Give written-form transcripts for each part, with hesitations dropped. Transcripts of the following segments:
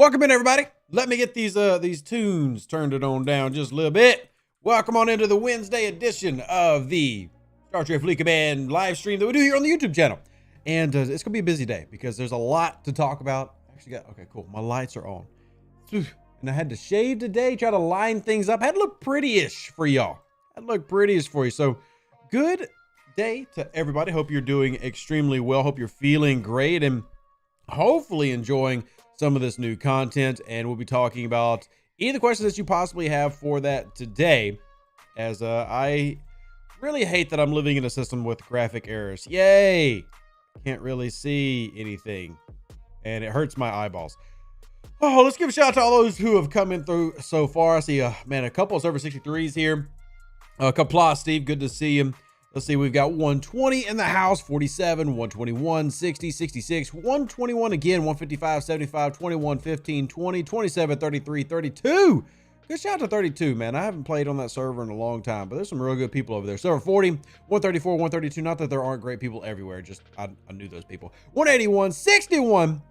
Welcome in, everybody. Let me get these tunes turned it on down just a little bit. Welcome on into the Wednesday edition of the Star Trek Fleet Command live stream that we do here on the YouTube channel. And it's gonna be a busy day because there's a lot to talk about. Okay, cool. My lights are on. And I had to shave today, try to line things up. Had to look pretty-ish for y'all. Had to look pretty-ish for you. So good day to everybody. Hope you're doing extremely well. Hope you're feeling great and hopefully enjoying some of this new content. And we'll be talking about any of the questions that you possibly have for that today, as I really hate that I'm living in a system with graphic errors. Yay! Can't really see anything, and it hurts my eyeballs. Oh, let's give a shout out to all those who have come in through so far. I see, man, a couple of server 63s here. Kapla, Steve, good to see you. Let's see, we've got 120 in the house, 47, 121, 60, 66, 121 again, 155, 75, 21, 15, 20, 27, 33, 32. Good shout out to 32, man. I haven't played on that server in a long time, but there's some real good people over there. Server 40, 134, 132. Not that there aren't great people everywhere, just I knew those people. 181, 61.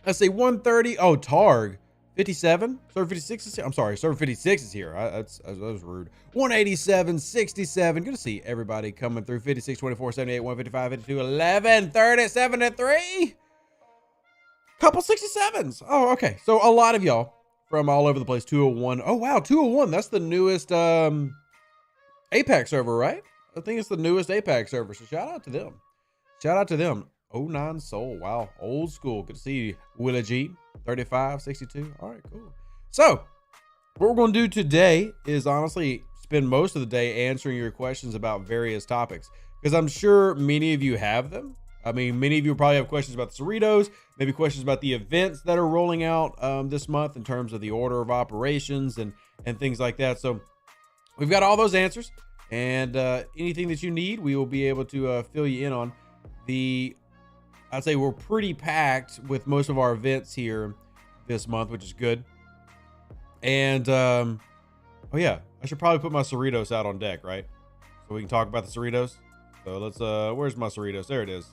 Let's see, 130. Oh, Targ. 57. Server 56 is here. I'm sorry, server 56 is here. That was rude. 187, 67. Good to see everybody coming through. 56, 24, 78, 155, 52, 11, 30, 73. Couple 67s. Oh, okay. So a lot of y'all from all over the place. 201. Oh, wow. 201. That's the newest Apex server, right? I think it's the newest Apex server. So shout out to them. Shout out to them. 09 Soul. Wow. Old school. Good to see you. Willa G. 35, 62. All right, cool. So what we're going to do today is honestly spend most of the day answering your questions about various topics, because I'm sure many of you have them. I mean, many of you probably have questions about the Cerritos, maybe questions about the events that are rolling out this month in terms of the order of operations and things like that. So we've got all those answers, and anything that you need, we will be able to fill you in on. I'd say we're pretty packed with most of our events here this month, which is good. And, oh yeah, I should probably put my Cerritos out on deck, right? So we can talk about the Cerritos. So let's, where's my Cerritos? There it is.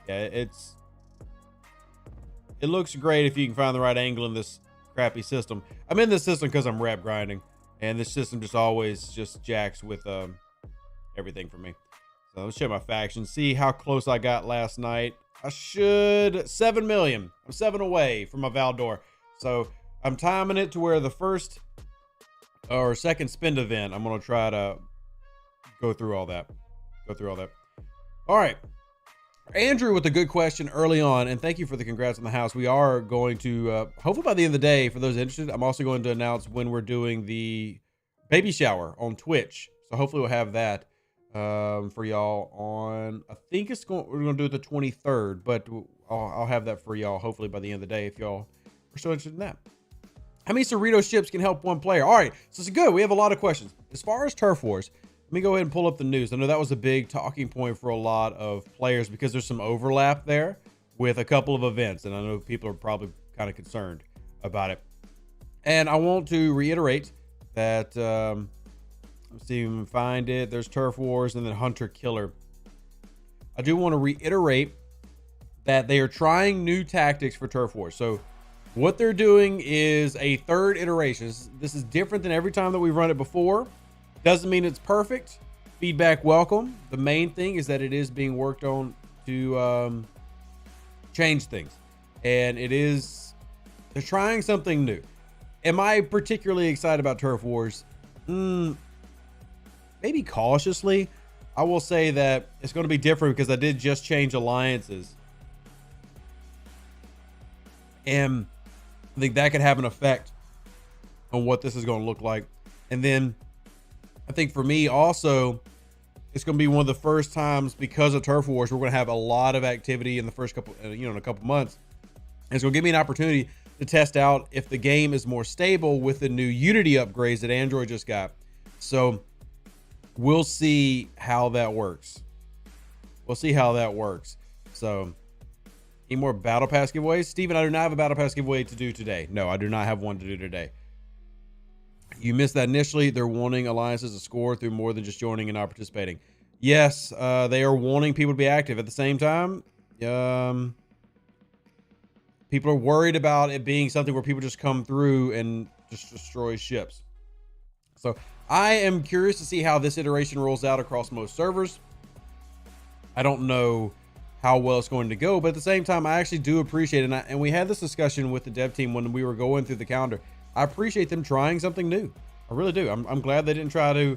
Yeah, it looks great if you can find the right angle in this crappy system. I'm in this system because I'm rep grinding, and this system just always just jacks with everything for me. So let's check my factions, see how close I got last night. I should 7 million. I'm 7 away from my Valdor. So I'm timing it to where the first or second spend event, I'm going to try to go through all that. All right. Andrew with a good question early on, and thank you for the congrats on the house. We are going to, hopefully by the end of the day, for those interested, I'm also going to announce when we're doing the baby shower on Twitch. So hopefully we'll have that for y'all on, I think we're going to do it the 23rd, but I'll have that for y'all hopefully by the end of the day if y'all are still interested in that. How many Cerritos ships can help one player? All right, so it's good. We have a lot of questions. As far as Turf Wars, let me go ahead and pull up the news. I know that was a big talking point for a lot of players because there's some overlap there with a couple of events, and I know people are probably kind of concerned about it. And I want to reiterate that, let's see if we can find it. There's Turf Wars and then Hunter Killer. I do want to reiterate that they are trying new tactics for Turf Wars. So what they're doing is a third iteration. This is different than every time that we've run it before. Doesn't mean it's perfect. Feedback welcome. The main thing is that it is being worked on to change things. And they're trying something new. Am I particularly excited about Turf Wars? Maybe cautiously. I will say that it's going to be different because I did just change alliances. And I think that could have an effect on what this is going to look like. And then I think for me also, it's going to be one of the first times because of Turf Wars, we're going to have a lot of activity in the first couple, in a couple months. And it's going to give me an opportunity to test out if the game is more stable with the new Unity upgrades that Android just got. So we'll see how that works. So any more battle pass giveaways? Steven, I do not have a battle pass giveaway to do today. No, I do not have one to do today. You missed that initially. They're wanting alliances to score through more than just joining and not participating. Yes, they are wanting people to be active. At the same time, People are worried about it being something where people just come through and just destroy ships. So I am curious to see how this iteration rolls out across most servers. I don't know how well it's going to go, but at the same time, I actually do appreciate it. And we had this discussion with the dev team when we were going through the calendar. I appreciate them trying something new. I really do. I'm glad they didn't try to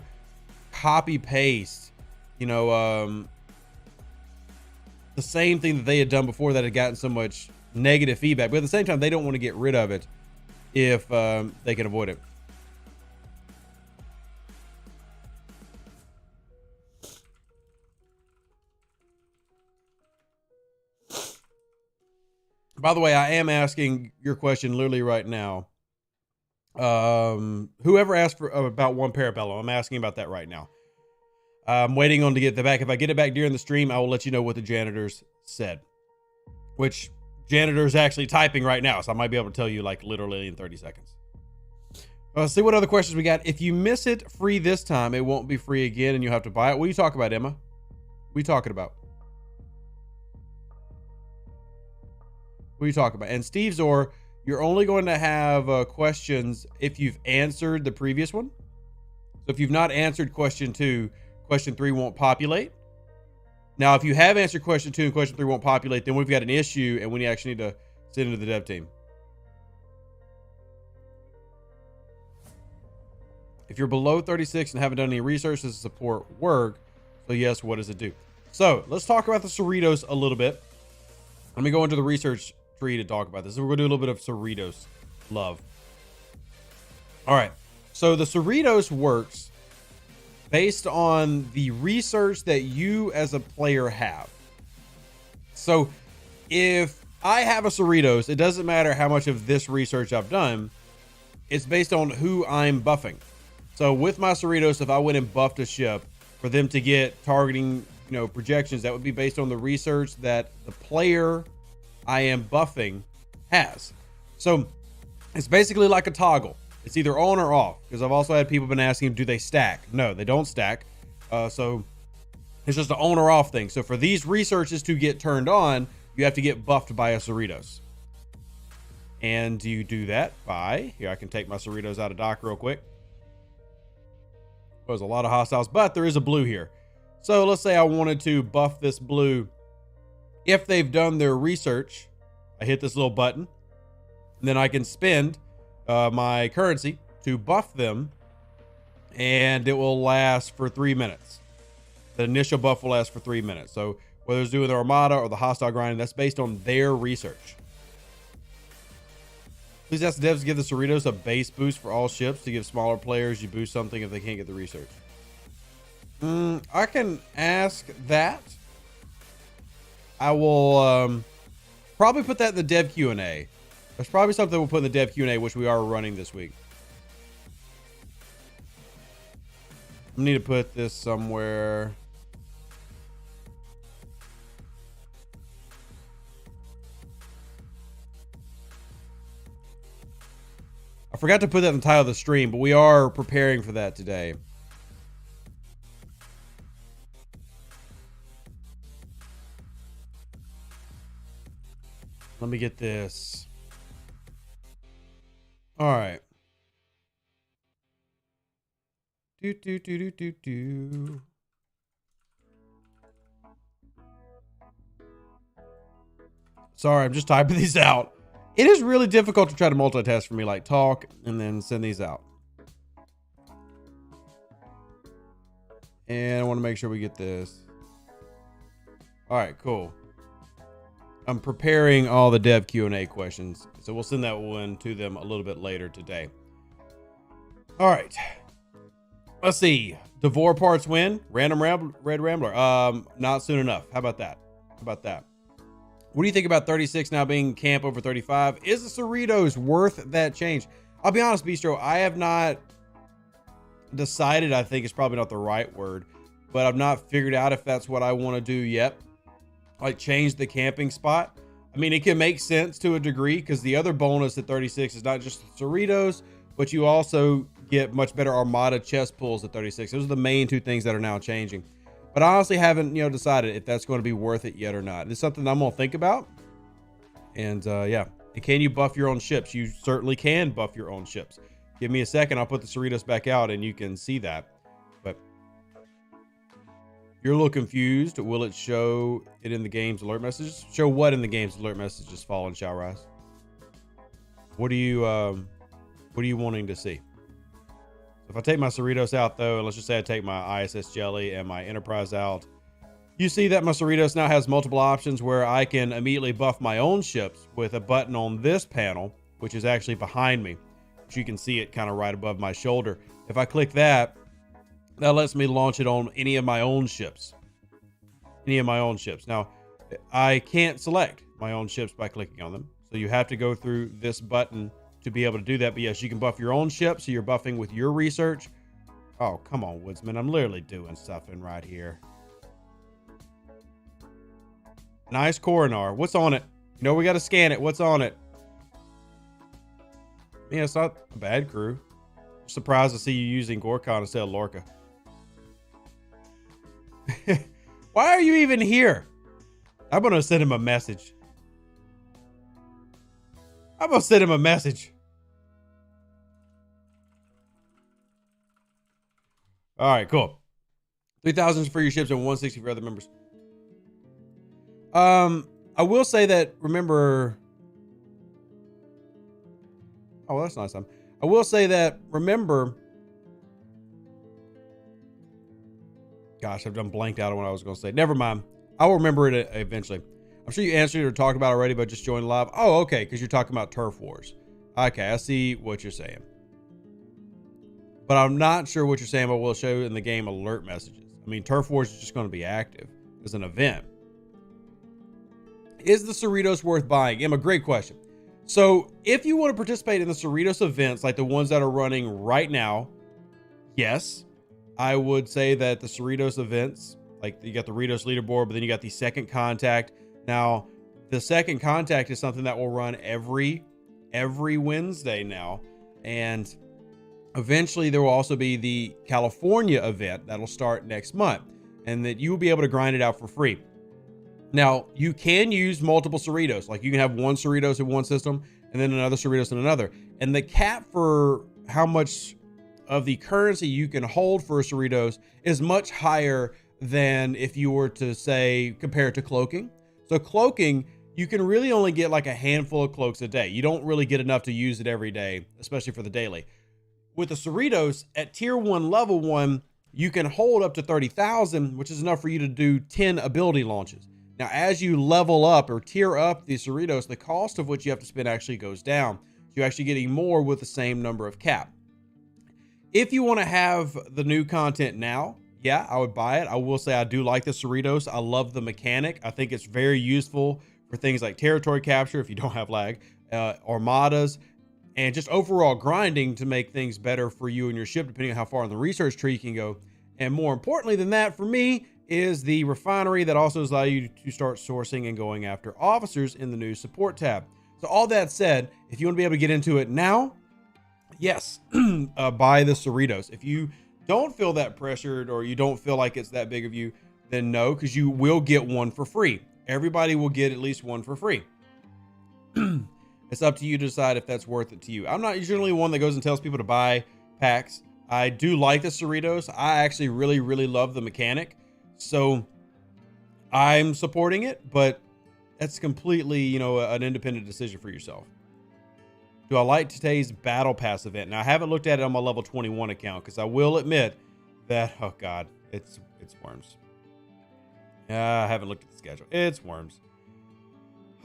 copy paste, you know, the same thing that they had done before that had gotten so much negative feedback. But at the same time, they don't want to get rid of it if they can avoid it. By the way, I am asking your question literally right now. Whoever asked for about one Parabellum, I'm asking about that right now. I'm waiting on to get the back. If I get it back during the stream, I will let you know what the janitors said. Which janitor is actually typing right now, so I might be able to tell you like literally in 30 seconds. Let's see what other questions we got. If you miss it free this time, it won't be free again, and you'll have to buy it. What are you talking about, Emma? What are you talking about? What are you talking about? And Steve Zor, you're only going to have questions if you've answered the previous one. So if you've not answered question 2, question 3 won't populate. Now, if you have answered question 2 and question 3 won't populate, then we've got an issue and we actually need to send it to the dev team. If you're below 36 and haven't done any research, does support work? So yes, what does it do? So let's talk about the Cerritos a little bit. Let me go into the research tree to talk about this. So we're gonna do a little bit of Cerritos love. All right. So the Cerritos works based on the research that you as a player have. So if I have a Cerritos, it doesn't matter how much of this research I've done. It's based on who I'm buffing. So with my Cerritos, if I went and buffed a ship for them to get targeting, you know, projections, that would be based on the research that the player I am buffing has. So it's basically like a toggle. It's either on or off, because I've also had people been asking, do they stack? No, they don't stack. So it's just an on or off thing. So for these researches to get turned on, you have to get buffed by a Cerritos. And you do that by, here, I can take my Cerritos out of dock real quick. There's a lot of hostiles, but there is a blue here. So let's say I wanted to buff this blue. If they've done their research, I hit this little button, and then I can spend my currency to buff them, and it will last for 3 minutes. The initial buff will last for 3 minutes. So whether it's doing the Armada or the hostile grinding, that's based on their research. Please ask the devs to give the Cerritos a base boost for all ships to give smaller players you boost something if they can't get the research. I can ask that. I will probably put that in the dev Q&A. That's probably something we'll put in the dev Q&A, which we are running this week. I need to put this somewhere. I forgot to put that in the title of the stream, but we are preparing for that today. Let me get this. All right. Do. Sorry, I'm just typing these out. It is really difficult to try to multitask for me, like talk and then send these out. And I want to make sure we get this. All right, cool. I'm preparing all the dev Q&A questions, so we'll send that one to them a little bit later today. All right. Let's see. Devore parts win. Random Red Rambler. Not soon enough. How about that? How about that? What do you think about 36 now being camp over 35? Is the Cerritos worth that change? I'll be honest, Bistro, I have not decided. I think it's probably not the right word, but I've not figured out if that's what I want to do yet. Like change the camping spot. I mean, it can make sense to a degree because the other bonus at 36 is not just the Cerritos, but you also get much better Armada chest pulls at 36. Those are the main two things that are now changing. But I honestly haven't, decided if that's going to be worth it yet or not. It's something I'm going to think about. And yeah, And can you buff your own ships? You certainly can buff your own ships. Give me a second. I'll put the Cerritos back out and you can see that. But you're a little confused. Will it show it in the game's alert messages? Show what in the game's alert messages? Fall and shall rise. What are you wanting to see? If I take my Cerritos out though, and let's just say I take my ISS Jelly and my Enterprise out, you see that my Cerritos now has multiple options where I can immediately buff my own ships with a button on this panel, which is actually behind me. But you can see it kind of right above my shoulder. If I click that, that lets me launch it on any of my own ships. Now, I can't select my own ships by clicking on them. So you have to go through this button to be able to do that. But yes, you can buff your own ship. So you're buffing with your research. Oh, come on, Woodsman. I'm literally doing something right here. Nice Coronar. What's on it? You know, we got to scan it. What's on it? Yeah, it's not a bad crew. Surprised to see you using Gorkon instead of Lorca. Why are you even here? I'm going to send him a message. All right, cool. 3,000 for your ships and 160 for other members. I will say that, remember... Oh, well, that's nice. I will say that, remember... Gosh, I've done blanked out on what I was going to say. Never mind. I'll remember it eventually. I'm sure you answered or talked about it already, but just joined live. Oh, okay, because you're talking about turf wars. Okay, I see what you're saying. But I'm not sure what you're saying, but we'll show in the game alert messages. I mean, turf wars is just going to be active as an event. Is the Cerritos worth buying? Emma, great question. So if you want to participate in the Cerritos events, like the ones that are running right now, yes, I would say that the Cerritos events, like you got the Cerritos leaderboard, but then you got the second contact. Now, the second contact is something that will run every Wednesday now. And eventually there will also be the California event that'll start next month, and that you will be able to grind it out for free. Now, you can use multiple Cerritos. Like you can have one Cerritos in one system and then another Cerritos in another. And the cap for how much of the currency you can hold for a Cerritos is much higher than if you were to say compare it to cloaking. So cloaking, you can really only get like a handful of cloaks a day. You don't really get enough to use it every day, especially for the daily. With the Cerritos at tier 1, level 1, you can hold up to 30,000, which is enough for you to do 10 ability launches. Now, as you level up or tier up the Cerritos, the cost of what you have to spend actually goes down. So you're actually getting more with the same number of cap. If you want to have the new content now, yeah, I would buy it. I will say I do like the Cerritos. I love the mechanic. I think it's very useful for things like territory capture if you don't have lag, armadas, and just overall grinding to make things better for you and your ship, depending on how far in the research tree you can go. And more importantly than that, for me, is the refinery that also allows you to start sourcing and going after officers in the new support tab. So all that said, if you want to be able to get into it now, yes, buy the Cerritos. If you don't feel that pressured or you don't feel like it's that big of you, then no, because you will get one for free. Everybody will get at least one for free. It's up to you to decide if that's worth it to you. I'm not usually one that goes and tells people to buy packs. I do like the Cerritos. I actually really, really love the mechanic. So I'm supporting it, but that's completely, you know, an independent decision for yourself. Do I like today's battle pass event? Now I haven't looked at it on my level 21 account because I will admit that, oh God, it's worms. Yeah, I haven't looked at the schedule. It's worms.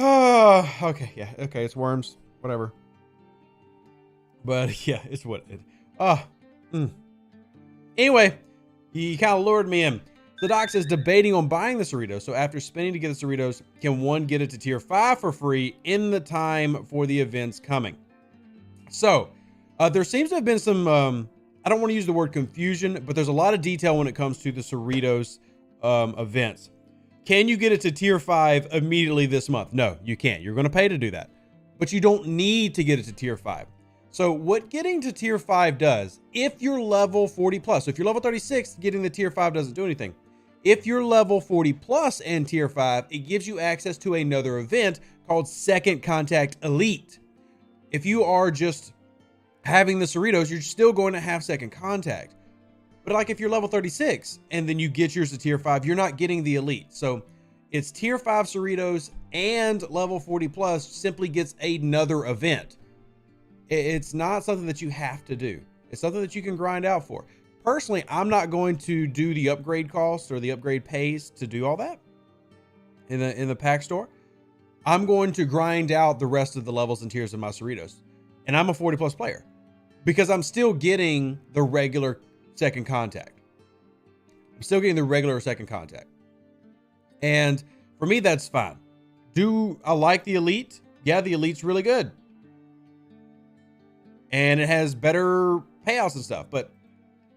Oh, okay. Yeah. Okay. It's worms, whatever. But yeah, it's what it, Anyway, he kind of lured me in. The doc says debating on buying the Cerritos. So after spending to get the Cerritos, can one get it to tier 5 for free in the time for the events coming? So there seems to have been some, I don't want to use the word confusion, but there's a lot of detail when it comes to the Cerritos events. Can you get it to tier 5 immediately this month? No, you can't. You're going to pay to do that, but you don't need to get it to tier 5. So what getting to tier 5 does, if you're level 40 plus, so if you're level 36, getting the tier 5 doesn't do anything. If you're level 40 plus and tier 5, it gives you access to another event called Second Contact Elite. If you are just having the Cerritos, you're still going to have Second Contact. But like if you're level 36 and then you get yours to tier 5, you're not getting the Elite. So it's tier 5 Cerritos and level 40 plus simply gets another event. It's not something that you have to do. It's something that you can grind out for. Personally, I'm not going to do the upgrade costs or the upgrade pays to do all that in the pack store. I'm going to grind out the rest of the levels and tiers of my Cerritos. And I'm a 40 plus player because I'm still getting the regular Second Contact. I'm still getting the regular Second Contact. And for me, that's fine. Do I like the Elite? Yeah, the Elite's really good. And it has better payouts and stuff. But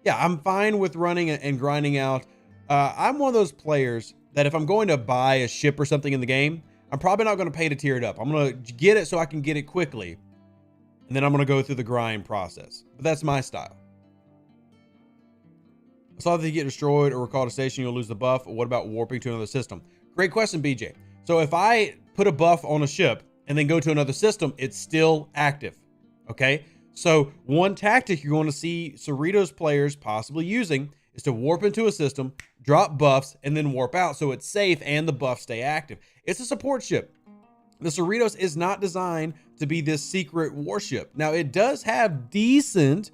yeah, I'm fine with running and grinding out. I'm one of those players that if I'm going to buy a ship or something in the game, I'm probably not going to pay to tier it up. I'm going to get it so I can get it quickly. And then I'm going to go through the grind process. But that's my style. I saw that you get destroyed or recalled a station, you'll lose the buff. What about warping to another system? Great question, BJ. So if I put a buff on a ship and then go to another system, it's still active. Okay. So one tactic you're going to see Cerritos players possibly using is to warp into a system, drop buffs, and then warp out so it's safe and the buffs stay active. It's a support ship. The Cerritos is not designed to be this secret warship. Now, it does have decent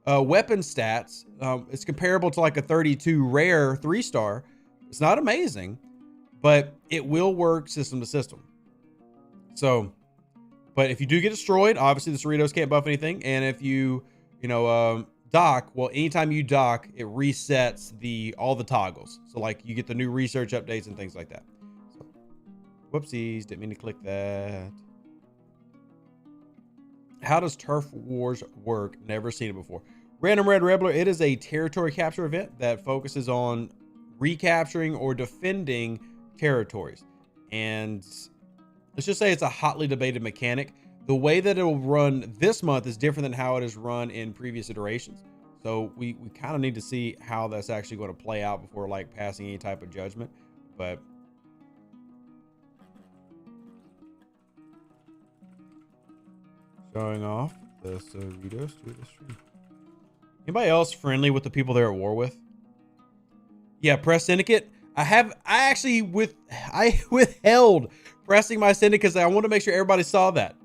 weapon stats. It's comparable to like a 32 rare 3-star. It's not amazing, but it will work system to system. So, but if you do get destroyed, obviously the Cerritos can't buff anything. And if you dock, well, anytime you dock, it resets all the toggles. So like you get the new research updates and things like that. So, whoopsies, didn't mean to click that. How does Turf Wars work? Never seen it before. Random Red Rebler, it is a territory capture event that focuses on recapturing or defending territories. And let's just say it's a hotly debated mechanic. The way that it will run this month is different than how it is run in previous iterations. So we kind of need to see how that's actually going to play out before like passing any type of judgment. But showing off the Cerritos to the stream. Anybody else friendly with the people they're at war with? Yeah, press syndicate. I withheld pressing my syndicate because I want to make sure everybody saw that.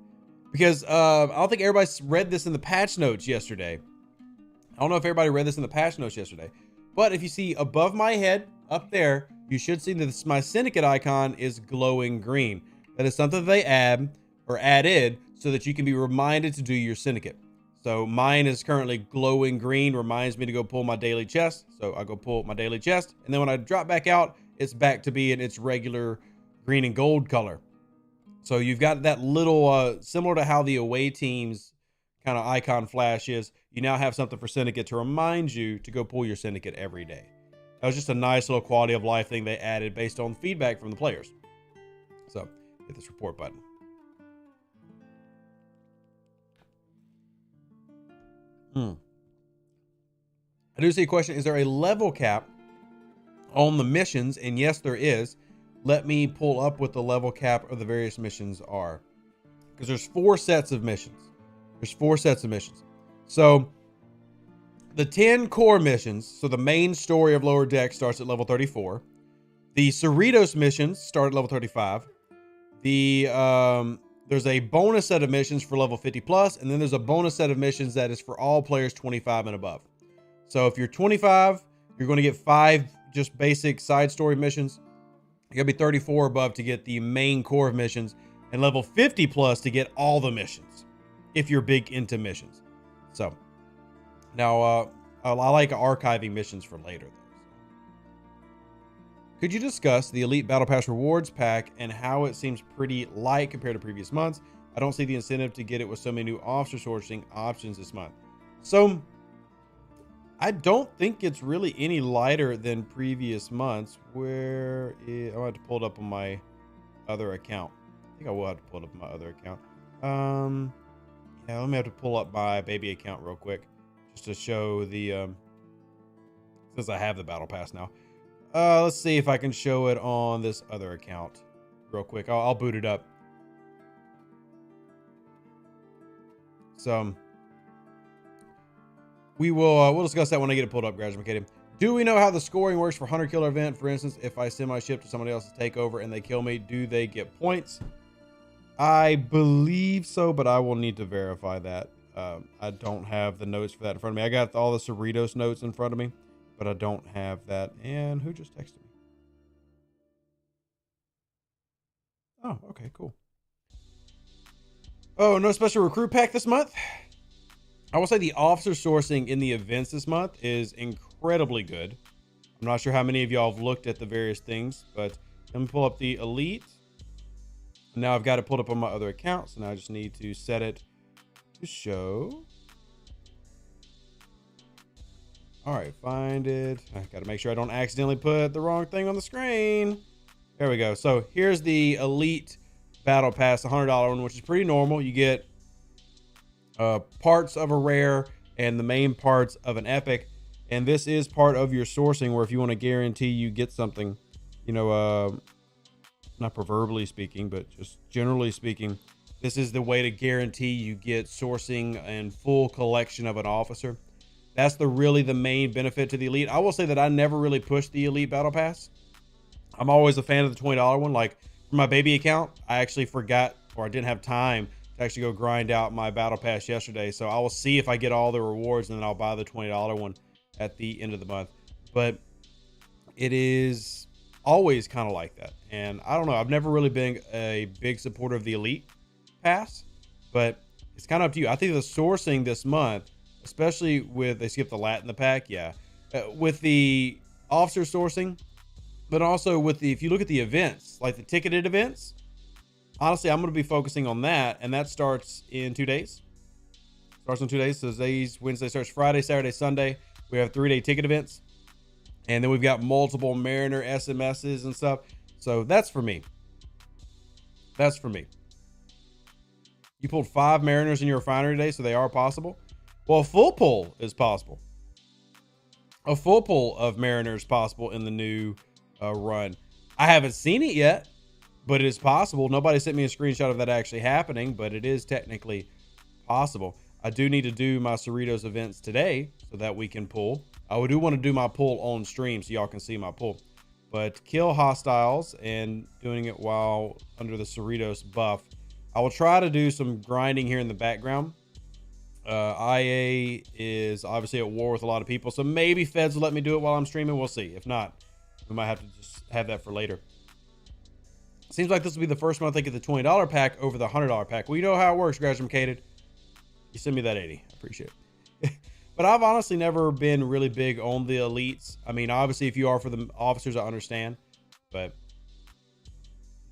Because I don't think everybody read this in the patch notes yesterday. I don't know if everybody read this in the patch notes yesterday. But if you see above my head, up there, you should see that my syndicate icon is glowing green. That is something they added so that you can be reminded to do your syndicate. So mine is currently glowing green, reminds me to go pull my daily chest. So I go pull my daily chest. And then when I drop back out, it's back to being its regular green and gold color. So you've got that little, similar to how the away team's kind of icon flash is, you now have something for syndicate to remind you to go pull your syndicate every day. That was just a nice little quality of life thing they added based on feedback from the players. So hit this report button. I do see a question. Is there a level cap on the missions? And yes, there is. Let me pull up what the level cap of the various missions are. Because there's 4 sets of missions. So the 10 core missions. So the main story of Lower Deck starts at level 34. The Cerritos missions start at level 35. There's a bonus set of missions for level 50 plus, and then there's a bonus set of missions that is for all players 25 and above. So if you're 25, you're going to get 5 just basic side story missions. You gotta be 34 above to get the main core of missions, and level 50 plus to get all the missions, if you're big into missions. So now I like archiving missions for later though. Could you discuss the Elite Battle Pass Rewards pack and how it seems pretty light compared to previous months? I don't see the incentive to get it with so many new officer sourcing options this month. So I don't think it's really any lighter than previous months. I'll have to pull it up on my other account. I think I will have to pull it up on my other account. Yeah, let me have to pull up my baby account real quick just to show the since I have the battle pass now. Let's see if I can show it on this other account real quick. I'll boot it up. So we'll discuss that when I get it pulled up, guys. Okay. Do we know how the scoring works for hunter killer event? For instance, if I send my ship to somebody else's takeover and they kill me, do they get points? I believe so, but I will need to verify that. I don't have the notes for that in front of me. I got all the Cerritos notes in front of me, but I don't have that. And who just texted me? Oh, okay, cool. Oh, no special recruit pack this month? I will say the officer sourcing in the events this month is incredibly good. I'm not sure how many of y'all have looked at the various things, but let me pull up the elite. Now I've got it pulled up on my other account, so now I just need to set it to show. All right, find it. I got to make sure I don't accidentally put the wrong thing on the screen. There we go. So here's the elite battle pass, the $100 one, which is pretty normal. You get parts of a rare and the main parts of an epic, and this is part of your sourcing, where if you want to guarantee you get something, you know, not proverbially speaking, but just generally speaking, this is the way to guarantee you get sourcing and full collection of an officer. That's really the main benefit to the elite. I will say that I never really pushed the elite battle pass. I'm always a fan of the $20 one. Like for my baby account, I actually forgot, or I didn't have time to actually go grind out my battle pass yesterday. So I will see if I get all the rewards, and then I'll buy the $20 one at the end of the month. But it is always kind of like that. And I don't know, I've never really been a big supporter of the elite pass, but it's kind of up to you. I think the sourcing this month, especially with, they skipped the lat in the pack. Yeah. With the officer sourcing, but also with the, if you look at the events, like the ticketed events, honestly, I'm going to be focusing on that. And that starts in 2 days. Starts in 2 days. So today's Wednesday, starts Friday, Saturday, Sunday. We have 3-day ticket events. And then we've got multiple Mariner SMSs and stuff. So that's for me. That's for me. You pulled 5 Mariners in your refinery today, so they are possible. Well, a full pull is possible. A full pull of Mariners possible in the new run. I haven't seen it yet, but it is possible. Nobody sent me a screenshot of that actually happening, but it is technically possible. I do need to do my Cerritos events today so that we can pull. I do want to do my pull on stream so y'all can see my pull. But kill hostiles and doing it while under the Cerritos buff. I will try to do some grinding here in the background. IA is obviously at war with a lot of people, so maybe feds will let me do it while I'm streaming. We'll see. If not, we might have to just have that for later. Seems like this will be the first month I get the $20 pack over the $100 pack. Well, you know how it works, Graduated. You send me that 80. I appreciate it. But I've honestly never been really big on the elites. I mean, obviously, if you are for the officers, I understand. But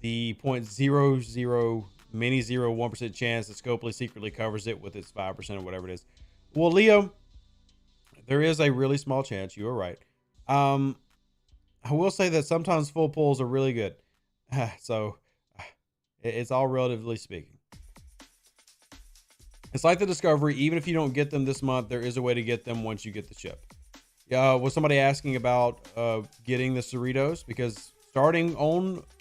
the 0.00 mini 0.01% chance that Scopely secretly covers it with its 5% or whatever it is. Well, Leo, there is a really small chance. You are right. I will say that sometimes full pulls are really good. So it's all relatively speaking. It's like the Discovery. Even if you don't get them this month, there is a way to get them once you get the ship. Was somebody asking about getting the Cerritos? Because starting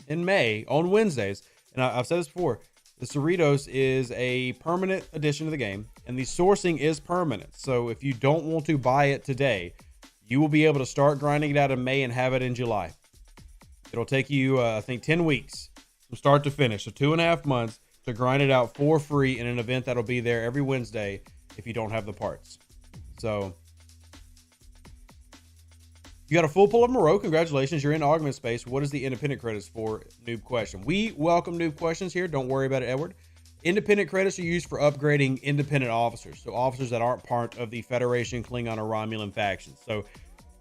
in May, on Wednesdays, and I've said this before, the Cerritos is a permanent addition to the game, and the sourcing is permanent. So if you don't want to buy it today, you will be able to start grinding it out in May and have it in July. It'll take you, I think, 10 weeks from start to finish. So 2.5 months to grind it out for free in an event that'll be there every Wednesday if you don't have the parts. So you got a full pull of Moreau. Congratulations. You're in augment space. What is the independent credits for? Noob question. We welcome noob questions here. Don't worry about it, Edward. Independent credits are used for upgrading independent officers. So officers that aren't part of the Federation, Klingon, or Romulan factions. So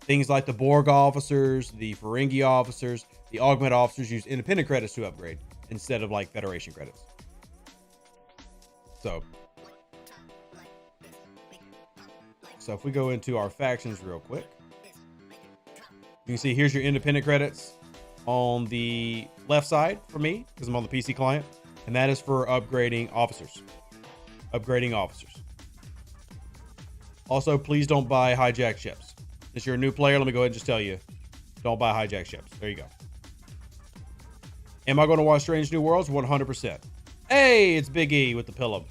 things like the Borg officers, the Ferengi officers, the augment officers use independent credits to upgrade instead of like Federation credits. So if we go into our factions real quick, you can see here's your independent credits on the left side for me because I'm on the PC client, and that is for upgrading officers. Also, please don't buy hijacked ships. If you're a new player, let me go ahead and just tell you, don't buy hijacked ships. There you go. Am I going to watch Strange New Worlds? 100%. Hey, it's Big E with the pillow.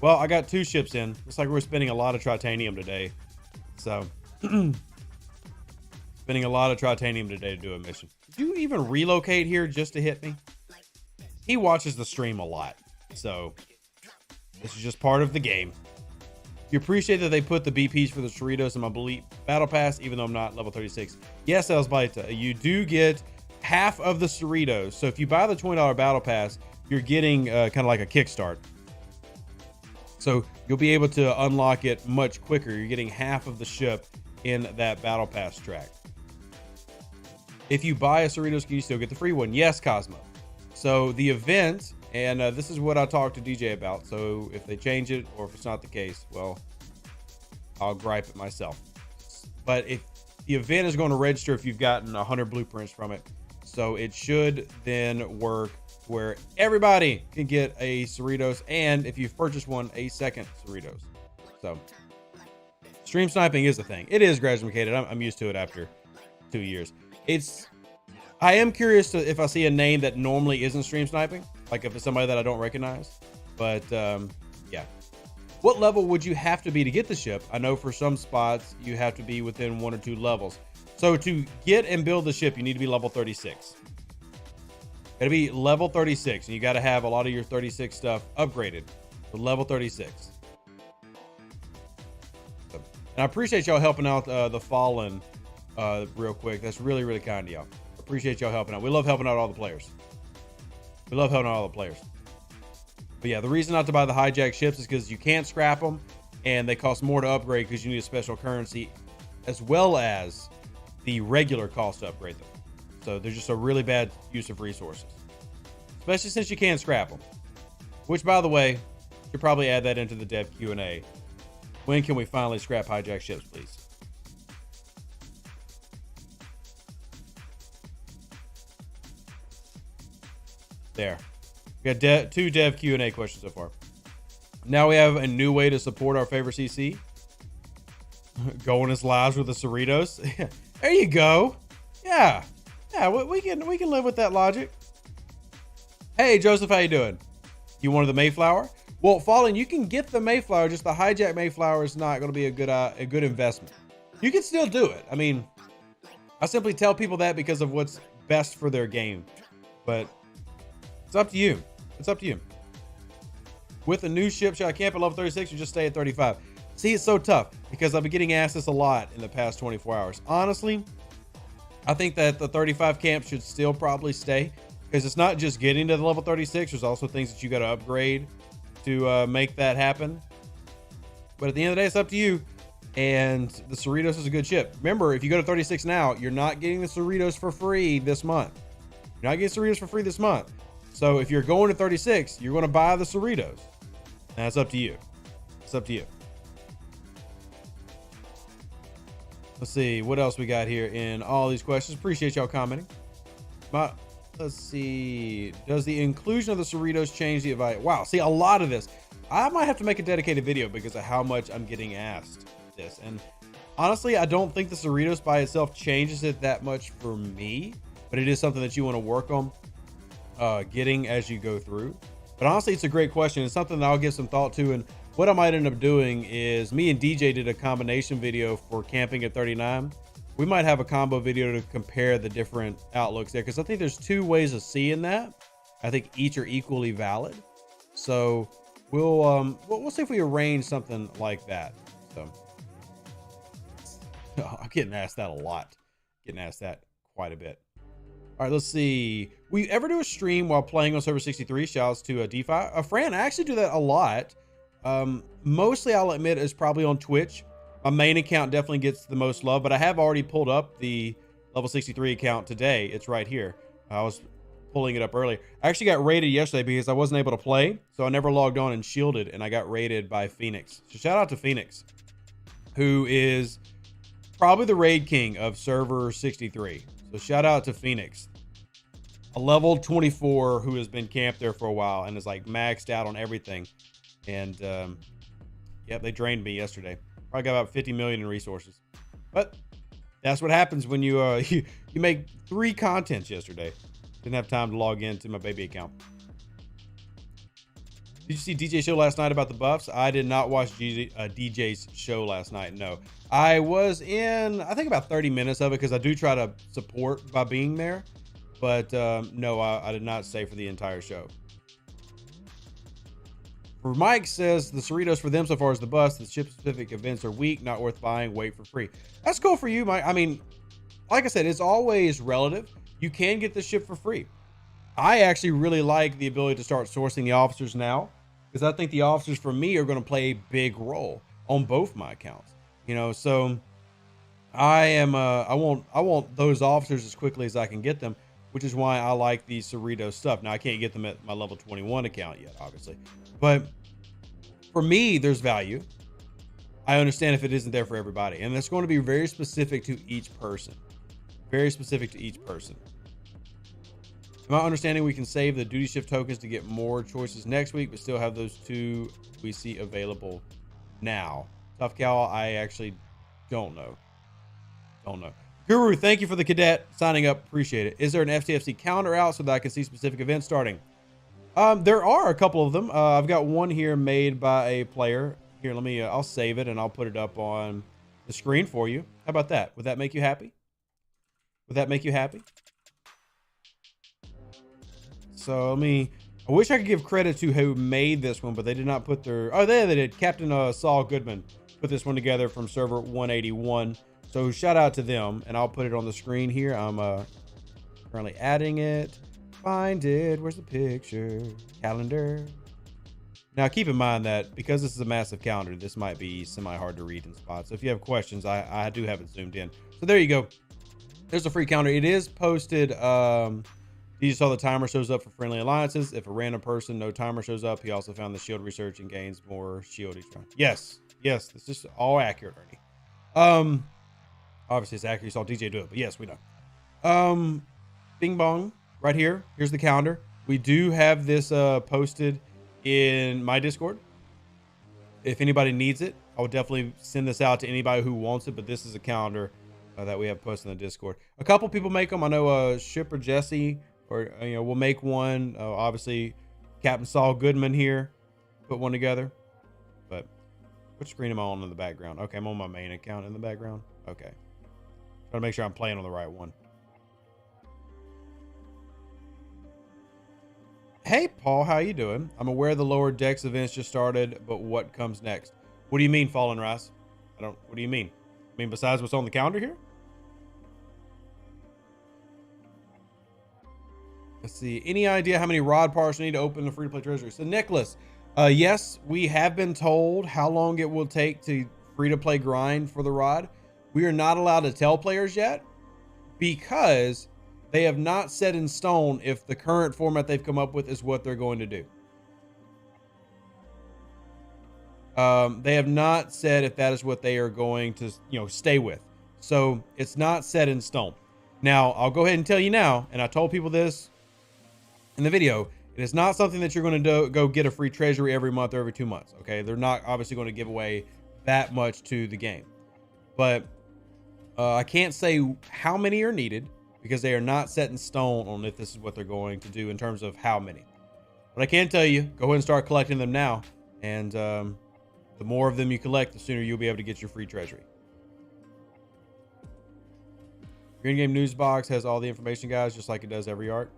Well, I got 2 ships in. Looks like we're spending a lot of titanium today. So, spending a lot of titanium today to do a mission. Did you even relocate here just to hit me? He watches the stream a lot. So, this is just part of the game. You appreciate that they put the BPs for the Cerritos in my battle pass, even though I'm not level 36. Yes, Elsbita, you do get half of the Cerritos. So if you buy the $20 battle pass, you're getting kind of like a kickstart. So you'll be able to unlock it much quicker. You're getting half of the ship in that battle pass track. If you buy a Cerritos, can you still get the free one? Yes, Cosmo. So the event, and this is what I talked to DJ about. So if they change it, or if it's not the case, well, I'll gripe it myself. But if the event is going to register if you've gotten 100 blueprints from it, so it should then work where everybody can get a Cerritos, and if you've purchased one, a second Cerritos. So stream sniping is a thing. It is graduated. I'm used to it after 2 years. I am curious to if I see a name that normally isn't stream sniping, like if it's somebody that I don't recognize. But yeah. What level would you have to be to get the ship? I know for some spots you have to be within 1 or 2 levels. So to get and build the ship, you need to be level 36. Gotta be level 36, and you gotta have a lot of your 36 stuff upgraded to level 36. And I appreciate y'all helping out the Fallen real quick. That's really, really kind of y'all. Appreciate y'all helping out. We love helping out all the players. We love helping out all the players. But yeah, the reason not to buy the hijack ships is because you can't scrap them, and they cost more to upgrade because you need a special currency, as well as the regular cost to upgrade them. So they're just a really bad use of resources, especially since you can't scrap them. Which, by the way, should probably add that into the dev Q&A. When can we finally scrap hijack ships, please? There. We got 2 dev Q&A questions so far. Now we have a new way to support our favorite CC. Going as lives with the Cerritos. There you go. Yeah. Yeah, we can live with that logic. Hey, Joseph, how you doing? You wanted the Mayflower? Well, Fallen, you can get the Mayflower, just the hijack Mayflower is not going to be a good investment. You can still do it. I mean, I simply tell people that because of what's best for their game. But it's up to you. It's up to you. With a new ship, should I camp at level 36 or just stay at 35? See, it's so tough because I've been getting asked this a lot in the past 24 hours. Honestly, I think that the 35 camp should still probably stay because it's not just getting to the level 36. There's also things that you got to upgrade to make that happen. But at the end of the day, it's up to you. And the Cerritos is a good ship. Remember, if you go to 36 now, you're not getting the Cerritos for free this month. You're not getting Cerritos for free this month. So if you're going to 36, you're going to buy the Cerritos. That's up to you. It's up to you. Let's see what else we got here in all these questions. Appreciate y'all commenting. Let's see. Does the inclusion of the Cerritos change the advice? Wow. See, a lot of this. I might have to make a dedicated video because of how much I'm getting asked this. And honestly, I don't think the Cerritos by itself changes it that much for me, but it is something that you want to work on getting as you go through. But honestly, it's a great question. It's something that I'll give some thought to. And what I might end up doing is me and DJ did a combination video for camping at 39. We might have a combo video to compare the different outlooks there, because I think there's 2 ways of seeing that. I think each are equally valid. So we'll see if we arrange something like that. So I'm getting asked that a lot. Getting asked that quite a bit. All right, let's see. We ever do a stream while playing on server 63? Shouts to DeFi. Fran, I actually do that a lot. Mostly, I'll admit, is probably on Twitch. My main account definitely gets the most love, but I have already pulled up the level 63 account today. It's right here. I was pulling it up earlier. I actually got raided yesterday because I wasn't able to play, so I never logged on and shielded, and I got raided by Phoenix. So shout out to Phoenix, who is probably the raid king of server 63. So shout out to Phoenix, a level 24 who has been camped there for a while and is like maxed out on everything. And yep, they drained me yesterday. Probably got about 50 million in resources. But that's what happens when you you make 3 contents yesterday. Didn't have time to log into my baby account. Did you see DJ show last night about the buffs? I did not watch DJ's show last night. No, I was in, I think about 30 minutes of it because I do try to support by being there. But no, I did not stay for the entire show. For Mike says the Cerritos for them so far is the bust. The ship specific events are weak, not worth buying, wait for free. That's cool for you, Mike. I mean, like I said, it's always relative. You can get this ship for free. I actually really like the ability to start sourcing the officers now, because I think the officers for me are going to play a big role on both my accounts. You know, so I want those officers as quickly as I can get them, which is why I like the Cerritos stuff. Now I can't get them at my level 21 account yet, obviously, but for me, there's value. I understand if it isn't there for everybody, and it's going to be very specific to each person. Very specific to each person. My understanding, we can save the duty shift tokens to get more choices next week, but still have those two we see available now. Tough Cow, I actually don't know. Guru, thank you for the cadet signing up. Appreciate it. Is there an STFC calendar out so that I can see specific events starting? There are a couple of them. I've got one here made by a player. Here, let me, I'll save it and I'll put it up on the screen for you. How about that? Would that make you happy? Would that make you happy? So I wish I could give credit to who made this one, but they did not put their, oh, they did. Captain Saul Goodman put this one together from server 181. So shout out to them, and I'll put it on the screen here. I'm currently adding it. Find it. Where's the picture? Calendar. Now keep in mind that because this is a massive calendar, this might be semi-hard to read in spots. So if you have questions, I do have it zoomed in. So there you go. There's a free calendar. It is posted. You saw the timer shows up for friendly alliances. If a random person, no timer shows up, he also found the shield research and gains more shield each round. Yes, this is all accurate, Ernie. Obviously it's accurate. You saw DJ do it, but yes, we know. Bing bong, right here. Here's the calendar. We do have this posted in my Discord. If anybody needs it, I would definitely send this out to anybody who wants it, but this is a calendar that we have posted in the Discord. A couple people make them. I know Shipper Jesse, or we'll make one. Obviously Captain Saul Goodman here put one together. But which screen am I on in the background? Okay, I'm on my main account in the background. Okay, trying to make sure I'm playing on the right one. Hey Paul, how you doing? I'm aware the lower decks events just started, but what comes next? What do you mean, Fallen Rice? What do you mean? I mean, besides what's on the calendar here? Let's see. Any idea how many rod parts you need to open the free-to-play treasury? So Nicholas, yes, we have been told how long it will take to free-to-play grind for the rod. We are not allowed to tell players yet because they have not set in stone if the current format they've come up with is what they're going to do. They have not said if that is what they are going to, stay with. So it's not set in stone. Now, I'll go ahead and tell you now, and I told people this in the video, it is not something that you're going to go get a free treasury every month or every 2 months. Okay. They're not obviously going to give away that much to the game, but I can't say how many are needed because they are not set in stone on if this is what they're going to do in terms of how many. But I can tell you, go ahead and start collecting them now. And the more of them you collect, the sooner you'll be able to get your free treasury. Your in-game news box has all the information, guys, just like it does every art.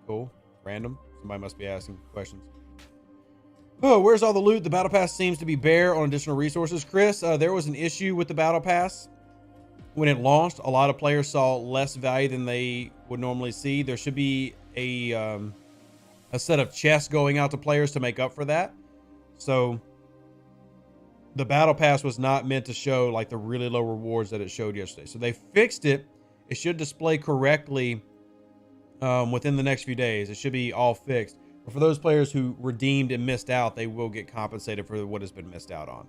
Cool. Random. Somebody must be asking questions. Oh, where's all the loot? The battle pass seems to be bare on additional resources. Chris, there was an issue with the battle pass. When it launched, a lot of players saw less value than they would normally see. There should be a set of chests going out to players to make up for that. So the battle pass was not meant to show like the really low rewards that it showed yesterday. So they fixed it. It should display correctly within the next few days. It should be all fixed. But for those players who redeemed and missed out, they will get compensated for what has been missed out on.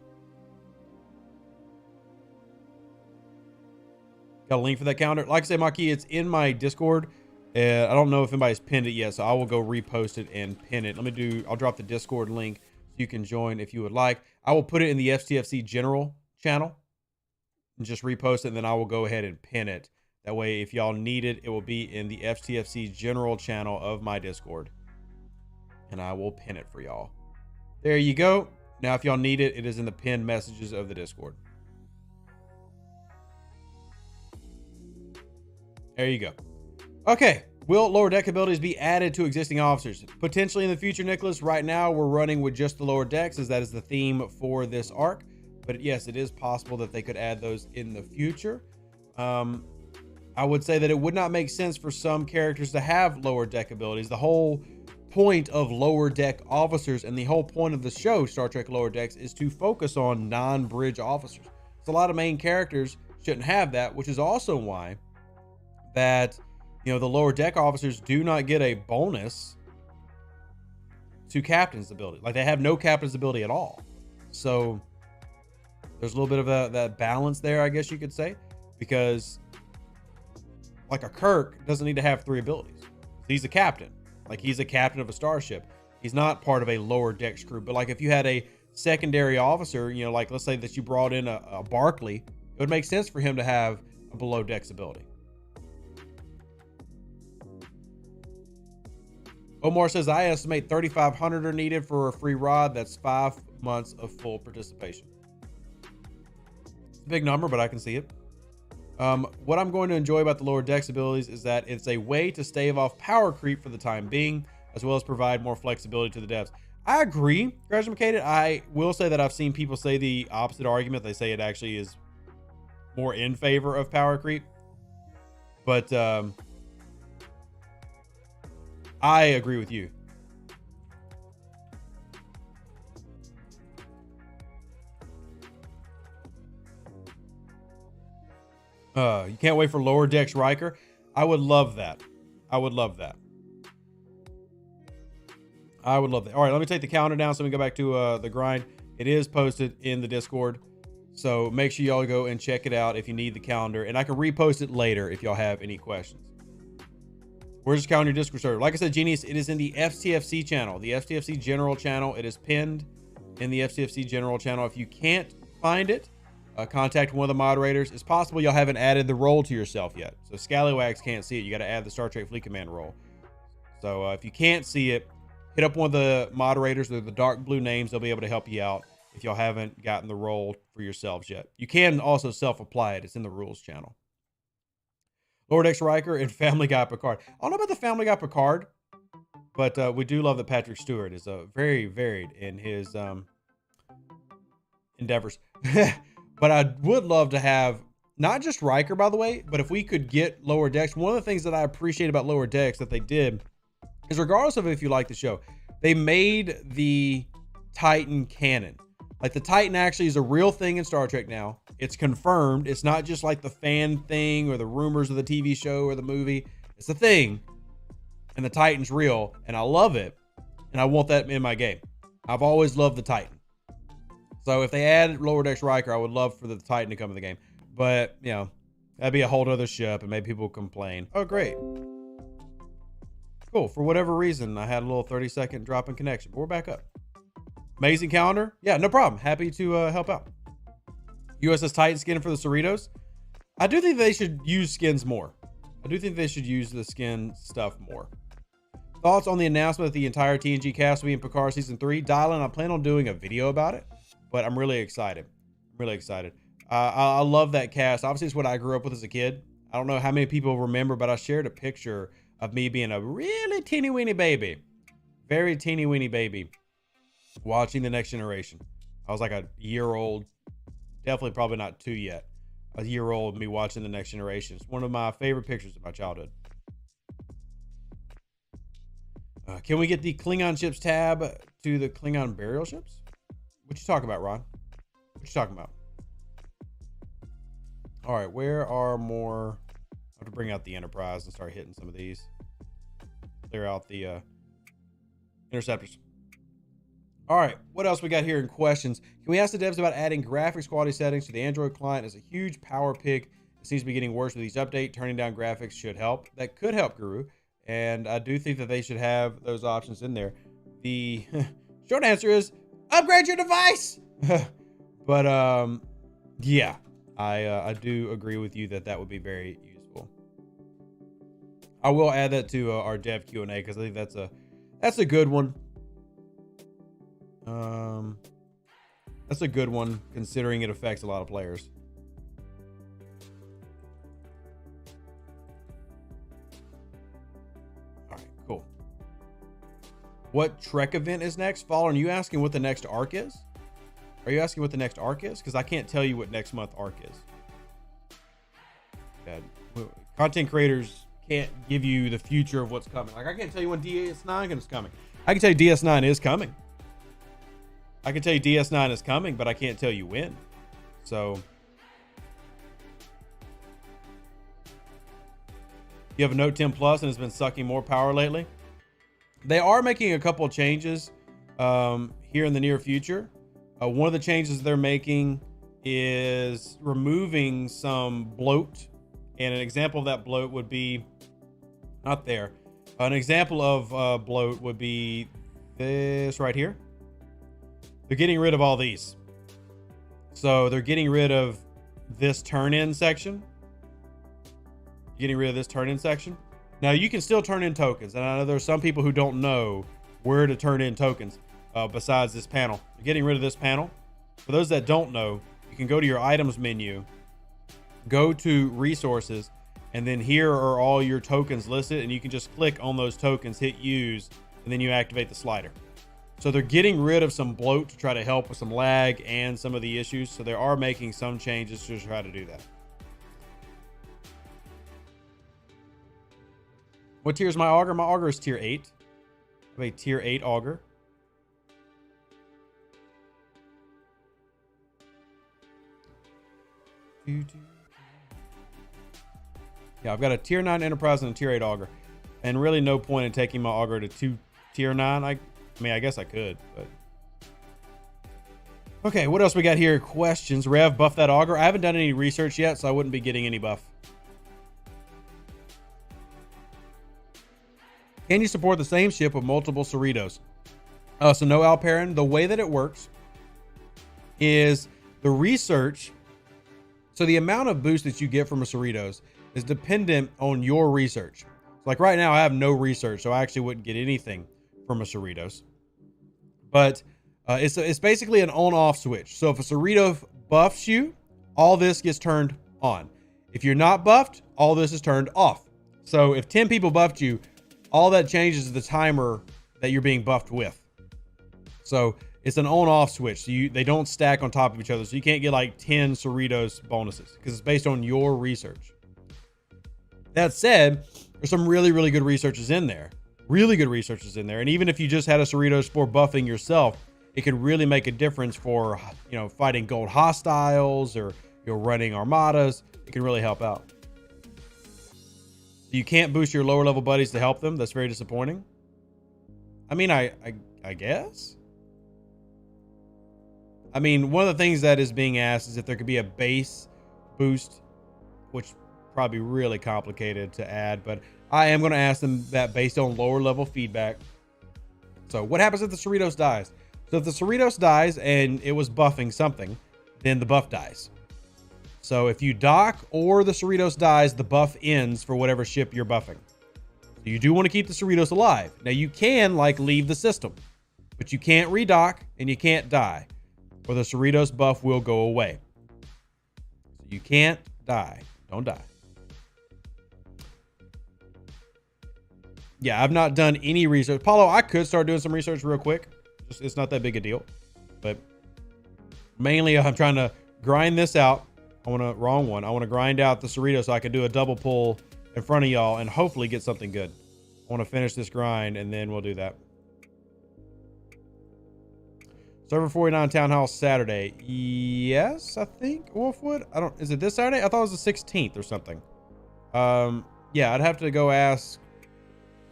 Got a link for that calendar? Like I said, Maki, it's in my Discord. I don't know if anybody's pinned it yet, so I will go repost it and pin it. I'll drop the Discord link so you can join if you would like. I will put it in the STFC general channel and just repost it, and then I will go ahead and pin it. That way, if y'all need it, it will be in the STFC general channel of my Discord. and I will pin it for y'all. There you go. Now, if y'all need it, it is in the pinned messages of the Discord. There you go. Okay. Will lower deck abilities be added to existing officers? Potentially in the future, Nicholas. Right now, we're running with just the lower decks, as that is the theme for this arc. But yes, it is possible that they could add those in the future. I would say that it would not make sense for some characters to have lower deck abilities. The whole point of lower deck officers and the whole point of the show, Star Trek Lower Decks, is to focus on non-bridge officers. So a lot of main characters shouldn't have that, which is also why that, you know, the lower deck officers do not get a bonus to captain's ability. Like, they have no captain's ability at all. So there's a little bit of that balance there, I guess you could say, because like a Kirk doesn't need to have 3 abilities. He's a captain. Like, he's a captain of a starship. He's not part of a lower decks crew. But like, if you had a secondary officer, you know, like let's say that you brought in a Barclay, it would make sense for him to have a below decks ability. Omar says, I estimate 3,500 are needed for a free rod. That's 5 months of full participation. It's a big number, but I can see it. What I'm going to enjoy about the lower decks abilities is that it's a way to stave off power creep for the time being, as well as provide more flexibility to the devs. I agree, Graduated. I will say that I've seen people say the opposite argument. They say it actually is more in favor of power creep. But I agree with you. You can't wait for lower decks Riker. I would love that. I would love that. I would love that. All right, let me take the calendar down so we can go back to the grind. It is posted in the Discord, so make sure y'all go and check it out if you need the calendar, and I can repost it later if y'all have any questions. Where's the calendar Discord server? Like I said, Genius, it is in the STFC channel, the STFC general channel. It is pinned in the STFC general channel. If you can't find it, contact one of the moderators. It's possible y'all haven't added the role to yourself yet. So Scallywags can't see it. You got to add the Star Trek Fleet Command role. So if you can't see it, hit up one of the moderators. They're the dark blue names. They'll be able to help you out if y'all haven't gotten the role for yourselves yet. You can also self-apply it. It's in the rules channel. Lower Decks Riker and Family Guy Picard. I don't know about the Family Guy Picard, but we do love that Patrick Stewart is very varied in his endeavors. But I would love to have not just Riker, by the way, but if we could get Lower Decks. One of the things that I appreciate about Lower Decks that they did is, regardless of if you like the show, they made the Titan canon. Like, the Titan actually is a real thing in Star Trek now. It's confirmed. It's not just like the fan thing or the rumors of the TV show or the movie. It's a thing. And the Titan's real. And I love it. And I want that in my game. I've always loved the Titan. So if they add Lower Decks Riker, I would love for the Titan to come in the game. But, you know, that'd be a whole other ship and maybe people complain. Oh, great. Cool. For whatever reason, I had a little 30-second drop in connection. But we're back up. Amazing calendar. Yeah, no problem. Happy to help out. USS Titan skin for the Cerritos. I do think they should use skins more. I do think they should use the skin stuff more. Thoughts on the announcement that the entire TNG cast will be in Picard Season 3? Dial in. I plan on doing a video about it, but I'm really excited. I'm really excited. I love that cast. Obviously, it's what I grew up with as a kid. I don't know how many people remember, but I shared a picture of me being a really teeny-weeny baby. Very teeny-weeny baby. Watching The Next Generation. I was like a year old. Definitely probably not 2 yet. A year old, me watching The Next Generation. It's one of my favorite pictures of my childhood. Can we get the Klingon ships tab to the Klingon burial ships? What you talking about, Ron? What you talking about? All right, where are more? I have to bring out the Enterprise and start hitting some of these. Clear out the interceptors. All right, what else we got here in questions? Can we ask the devs about adding graphics quality settings to the Android client? As a huge power pig, it seems to be getting worse with each update. Turning down graphics should help. That could help, Guru. And I do think that they should have those options in there. The short answer is upgrade your device. But yeah, I do agree with you that would be very useful. I will add that to our dev Q&A because I think that's a good one. That's a good one considering it affects a lot of players. All right, cool. What Trek event is next? Follower, are you asking what the next arc is? Are you asking what the next arc is? Because I can't tell you what next month arc is. God. Content creators can't give you the future of what's coming. Like, I can't tell you when DS9 is coming. I can tell you DS9 is coming. I can tell you DS9 is coming, but I can't tell you when. So, you have a Note 10 Plus and it's been sucking more power lately. They are making a couple of changes here in the near future. One of the changes they're making is removing some bloat. And an example of that bloat would be not there. An example of bloat would be this right here. They're getting rid of all these. So they're getting rid of this turn-in section. Getting rid of this turn-in section. Now you can still turn in tokens. And I know there's some people who don't know where to turn in tokens besides this panel. They're getting rid of this panel. For those that don't know, you can go to your items menu, go to resources, and then here are all your tokens listed, and you can just click on those tokens, hit use, and then you activate the slider. So they're getting rid of some bloat to try to help with some lag and some of the issues. So they are making some changes to try to do that. What tier is my auger? My auger is tier 8. I have a tier 8 auger. Yeah, I've got a tier 9 enterprise and a tier 8 auger. And really no point in taking my auger to tier 9. I mean, I guess I could, but. Okay, what else we got here? Questions. Rev, buff that auger. I haven't done any research yet, so I wouldn't be getting any buff. Can you support the same ship with multiple Cerritos? So no, Alperin. The way that it works is the research. So the amount of boost that you get from a Cerritos is dependent on your research. So like right now, I have no research, so I actually wouldn't get anything from a Cerritos. But it's basically an on-off switch. So if a Cerrito buffs you, all this gets turned on. If you're not buffed, all this is turned off. So if 10 people buffed you, all that changes is the timer that you're being buffed with. So it's an on-off switch. So they don't stack on top of each other. So you can't get like 10 Cerritos bonuses because it's based on your research. That said, there's some really, really good researchers in there. Really good researchers in there. And even if you just had a Cerritos for buffing yourself, it could really make a difference for, you know, fighting gold hostiles or you're running armadas. It can really help out. You can't boost your lower level buddies to help them. That's very disappointing. I mean, I guess. I mean, one of the things that is being asked is if there could be a base boost, which probably really complicated to add, but I am going to ask them that based on lower level feedback. So what happens if the Cerritos dies? So if the Cerritos dies and it was buffing something, then the buff dies. So if you dock or the Cerritos dies, the buff ends for whatever ship you're buffing. So you do want to keep the Cerritos alive. Now you can like leave the system, but you can't redock and you can't die, or the Cerritos buff will go away. So you can't die. Don't die. Yeah, I've not done any research. Paulo, I could start doing some research real quick. It's not that big a deal. But mainly I'm trying to grind this out. I want to, wrong one. I want to grind out the Cerritos so I can do a double pull in front of y'all and hopefully get something good. I want to finish this grind and then we'll do that. Server 49 Town Hall Saturday. Yes, I think. Wolfwood. Is it this Saturday? I thought it was the 16th or something. Yeah, I'd have to go ask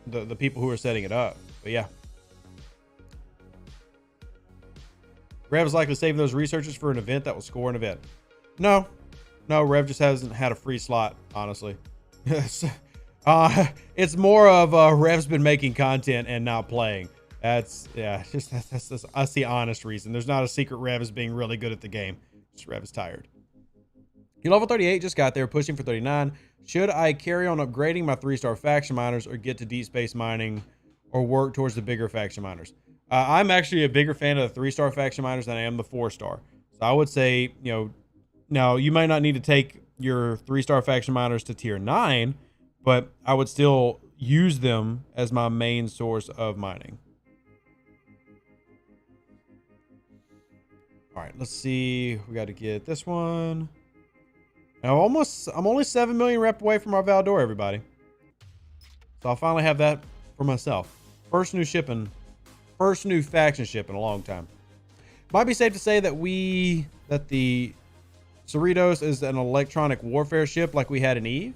the people who are setting it up. But yeah. Rev is likely saving those researchers for an event that will score an event. No, Rev just hasn't had a free slot, honestly. It's more of Rev's been making content and not playing. That's the honest reason. There's not a secret Rev is being really good at the game. Just Rev is tired. You level 38, just got there, pushing for 39. Should I carry on upgrading my 3-star faction miners or get to deep space mining or work towards the bigger faction miners? I'm actually a bigger fan of the 3-star faction miners than I am the 4-star. So I would say, you know, now you might not need to take your 3-star faction miners to tier 9, but I would still use them as my main source of mining. All right, let's see. We got to get this one. Now, I'm only 7 million rep away from our Valdor, everybody. So I'll finally have that for myself. First new faction ship in a long time. Might be safe to say that the Cerritos is an electronic warfare ship like we had in Eve.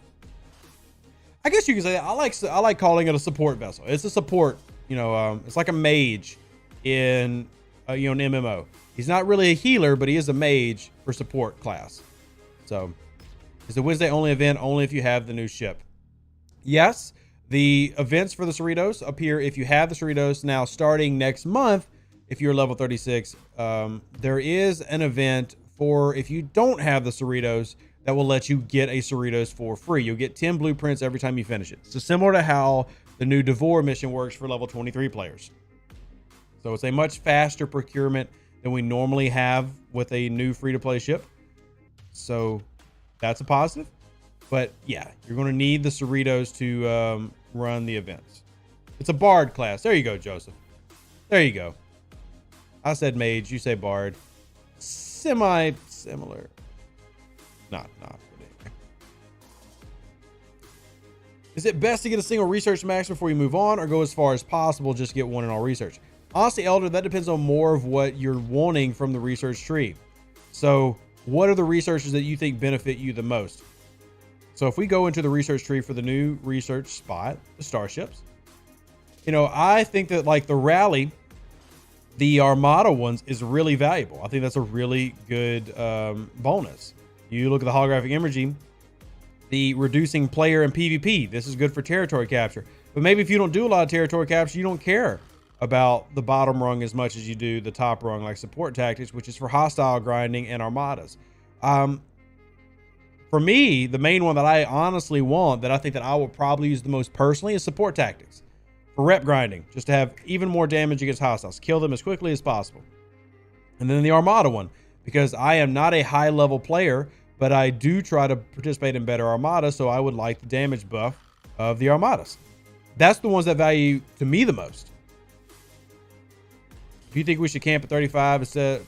I guess you can say that. I like calling it a support vessel. It's a support, it's like a mage in an MMO. He's not really a healer, but he is a mage for support class. So it's a Wednesday only event, only if you have the new ship. Yes, the events for the Cerritos appear if you have the Cerritos. Now, starting next month, if you're level 36, there is an event for if you don't have the Cerritos that will let you get a Cerritos for free. You'll get 10 blueprints every time you finish it. So similar to how the new Devore mission works for level 23 players. So it's a much faster procurement than we normally have with a new free-to-play ship. So that's a positive. But yeah, you're going to need the Cerritos to run the events. It's a Bard class. There you go, Joseph. There you go. I said mage. You say Bard. Similar. Not. Is it best to get a single research max before you move on, or go as far as possible, just get one in all research? Honestly, Elder, that depends on more of what you're wanting from the research tree. So what are the researches that you think benefit you the most? So if we go into the research tree for the new research spot, the starships, I think that like the rally, the Armada ones is really valuable. I think that's a really good bonus. You look at the holographic imaging, the reducing player and PvP. This is good for territory capture. But maybe if you don't do a lot of territory capture, you don't care about the bottom rung as much as you do the top rung, like support tactics, which is for hostile grinding and armadas. For me, the main one that I honestly want, that I think that I will probably use the most personally, is support tactics for rep grinding, just to have even more damage against hostiles, kill them as quickly as possible. And then the Armada one, because I am not a high level player, but I do try to participate in better Armada, so I would like the damage buff of the Armadas. That's the ones that value to me the most. If you think we should camp at 35 instead,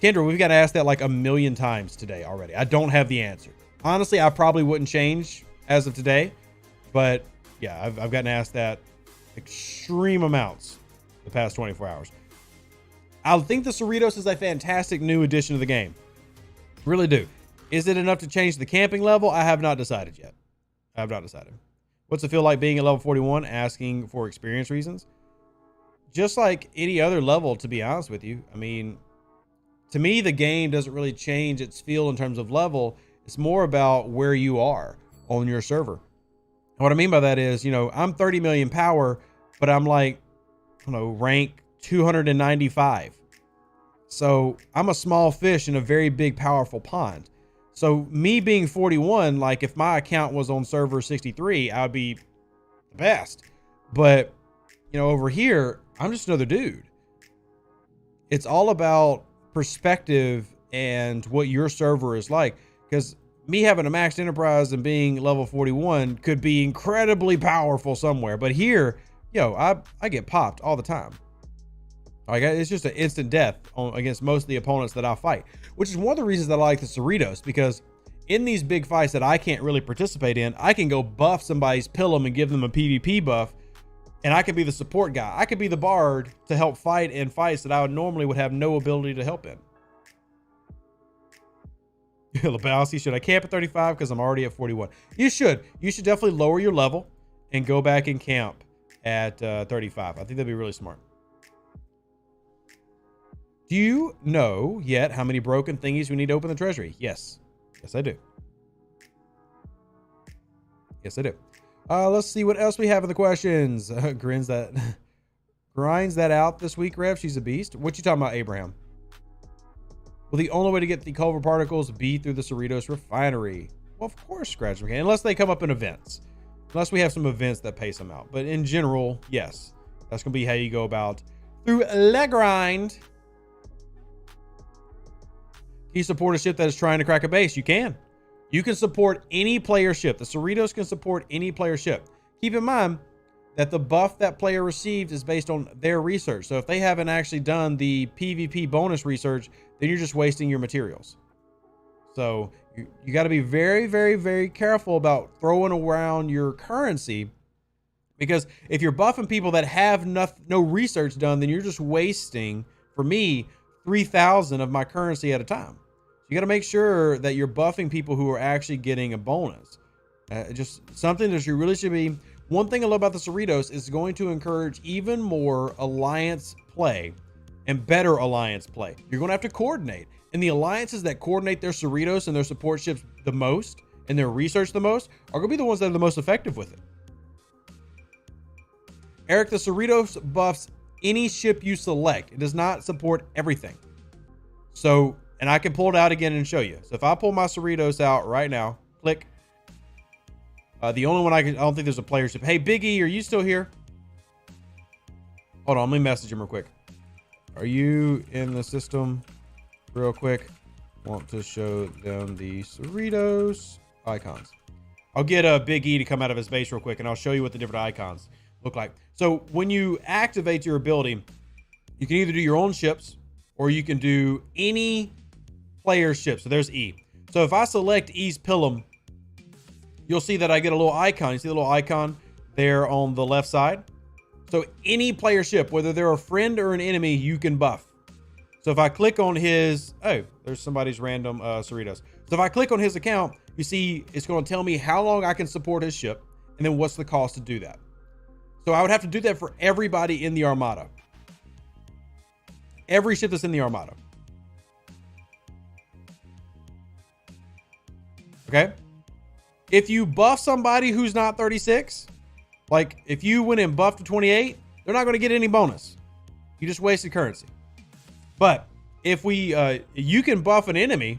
Kendra, we've got to ask that like a million times today already. I don't have the answer. Honestly, I probably wouldn't change as of today, but yeah, I've gotten asked that extreme amounts the past 24 hours. I think the Cerritos is a fantastic new addition to the game. Really do. Is it enough to change the camping level? I have not decided yet. I have not decided. What's it feel like being at level 41, asking for experience reasons? Just like any other level, to be honest with you. I mean, to me, the game doesn't really change its feel in terms of level. It's more about where you are on your server. What I mean by that is, I'm 30 million power, but I'm like, rank 295. So I'm a small fish in a very big, powerful pond. So me being 41, like if my account was on server 63, I would be the best. But, over here, I'm just another dude. It's all about perspective and what your server is like. Because me having a maxed enterprise and being level 41 could be incredibly powerful somewhere. But here, I get popped all the time. Like, it's just an instant death against most of the opponents that I fight. Which is one of the reasons that I like the Cerritos. Because in these big fights that I can't really participate in, I can go buff somebody's Pilum and give them a PvP buff. And I could be the support guy. I could be the Bard to help fight in fights that I would have no ability to help in. Lebowski, should I camp at 35 because I'm already at 41? You should. You should definitely lower your level and go back and camp at 35. I think that'd be really smart. Do you know yet how many broken thingies we need to open the treasury? Yes. Yes, I do. Yes, I do. Let's see what else we have in the questions. Grinds that out this week, Rev. She's a beast. What you talking about, Abraham? Well, the only way to get the Culver particles be through the Cerritos refinery. Well, of course, Scratch can, unless they come up in events. Unless we have some events that pace them out. But in general, yes, that's going to be how you go about through Le Grind. Can you support a ship that is trying to crack a base? You can. You can support any player ship. The Cerritos can support any player ship. Keep in mind that the buff that player received is based on their research. So if they haven't actually done the PvP bonus research, then you're just wasting your materials. So you got to be very, very, very careful about throwing around your currency, because if you're buffing people that have no research done, then you're just wasting, for me, 3,000 of my currency at a time. So you got to make sure that you're buffing people who are actually getting a bonus. Just something that you really should be. One thing I love about the Cerritos is going to encourage even more alliance play and better alliance play. You're going to have to coordinate. And the alliances that coordinate their Cerritos and their support ships the most and their research the most are going to be the ones that are the most effective with it. Eric, the Cerritos buffs any ship you select. It does not support everything. So, and I can pull it out again and show you. So if I pull my Cerritos out right now, click. The only one I don't think there's a player ship. Hey, Big E, are you still here? Hold on, let me message him real quick. Are you in the system real quick? Want to show them the Cerritos icons. I'll get a Big E to come out of his base real quick, and I'll show you what the different icons look like. So when you activate your ability, you can either do your own ships or you can do any player ship. So there's E. So if I select E's Pilum, you'll see that I get a little icon. You see the little icon there on the left side? So any player ship, whether they're a friend or an enemy, you can buff. So if I click on his, oh, there's somebody's random Cerritos. So if I click on his account, you see it's going to tell me how long I can support his ship and then what's the cost to do that. So I would have to do that for everybody in the Armada. Every ship that's in the Armada. Okay? If you buff somebody who's not 36, like if you went and buffed to 28, they're not going to get any bonus. You just wasted currency. But if you can buff an enemy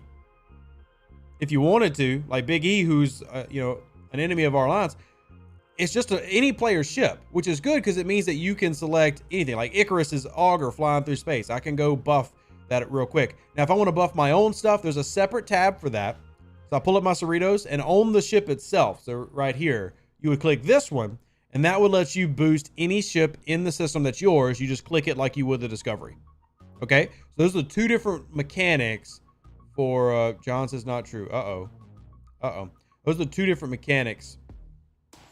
if you wanted to, like Big E, who's an enemy of our alliance. It's just any player ship, which is good because it means that you can select anything. Like Icarus is auger flying through space. I can go buff that real quick. Now, if I want to buff my own stuff, there's a separate tab for that. So I pull up my Cerritos and on the ship itself. So right here, you would click this one, and that would let you boost any ship in the system that's yours. You just click it like you would the Discovery. Okay, so those are two different mechanics for John says not true. Those are two different mechanics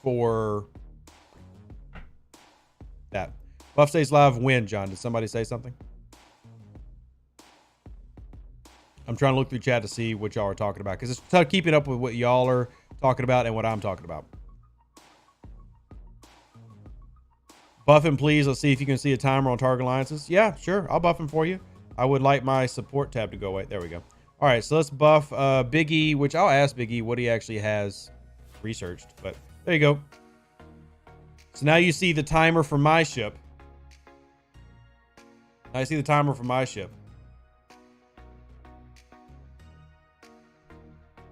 for that. Buff stays live when, John? Did somebody say something? I'm trying to look through chat to see what y'all are talking about, because it's tough keeping up with what y'all are talking about and what I'm talking about. Buff him, please. Let's see if you can see a timer on target alliances. Yeah, sure. I'll buff him for you. I would like my support tab to go away. There we go. All right, so let's buff Big E, which I'll ask Big E what he actually has researched. But there you go. So now you see the timer for my ship. Now you see the timer for my ship.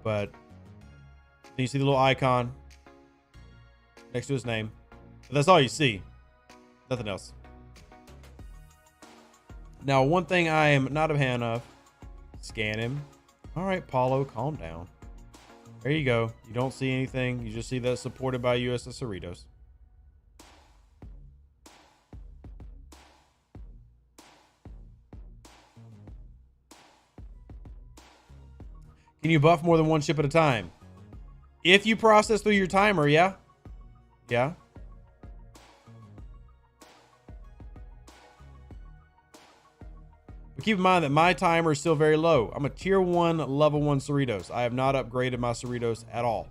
But you see the little icon next to his name. But that's all you see. Nothing else. Now, one thing I am not a fan of, scan him. All right, Paulo, calm down. There you go. You don't see anything. You just see that supported by USS Cerritos. Can you buff more than one ship at a time? If you process through your timer, yeah. Yeah. But keep in mind that my timer is still very low. I'm a tier 1, level 1 Cerritos. I have not upgraded my Cerritos at all.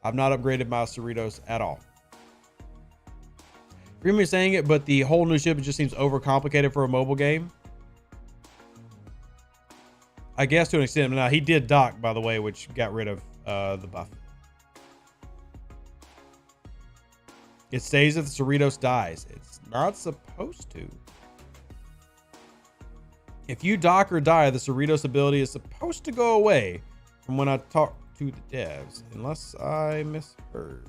I've not upgraded my Cerritos at all. Forgive me saying it, but the whole new ship just seems overcomplicated for a mobile game. I guess to an extent. Now, he did dock, by the way, which got rid of the buff. It stays if the Cerritos dies. It's not supposed to. If you dock or die, the Cerritos ability is supposed to go away from when I talk to the devs, unless I misheard.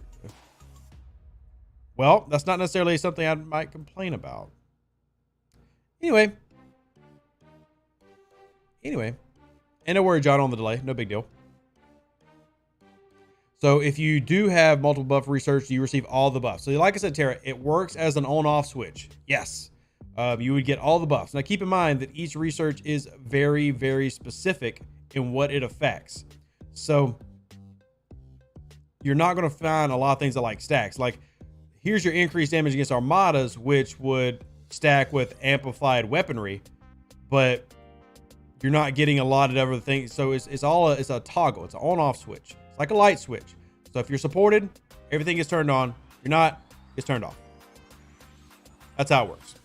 Well, that's not necessarily something I might complain about. Anyway. And no worry, John, on the delay. No big deal. So if you do have multiple buff research, you receive all the buffs. So like I said, Tara, it works as an on-off switch. Yes. You would get all the buffs. Now keep in mind that each research is very, very specific in what it affects. So you're not going to find a lot of things that like stacks. Like here's your increased damage against armadas, which would stack with amplified weaponry, but you're not getting a lot of other things. So it's a toggle. It's an on-off switch. It's like a light switch. So if you're supported, everything gets turned on. You're not, it's turned off. That's how it works.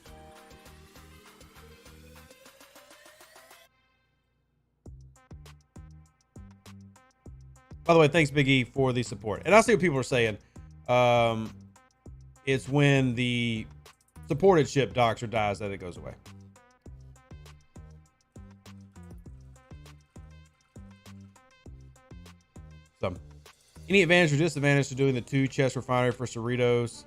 By the way, thanks Big E for the support. And I see what people are saying. It's when the supported ship docks or dies that it goes away. So, any advantage or disadvantage to doing the 2 chest refinery for Cerritos?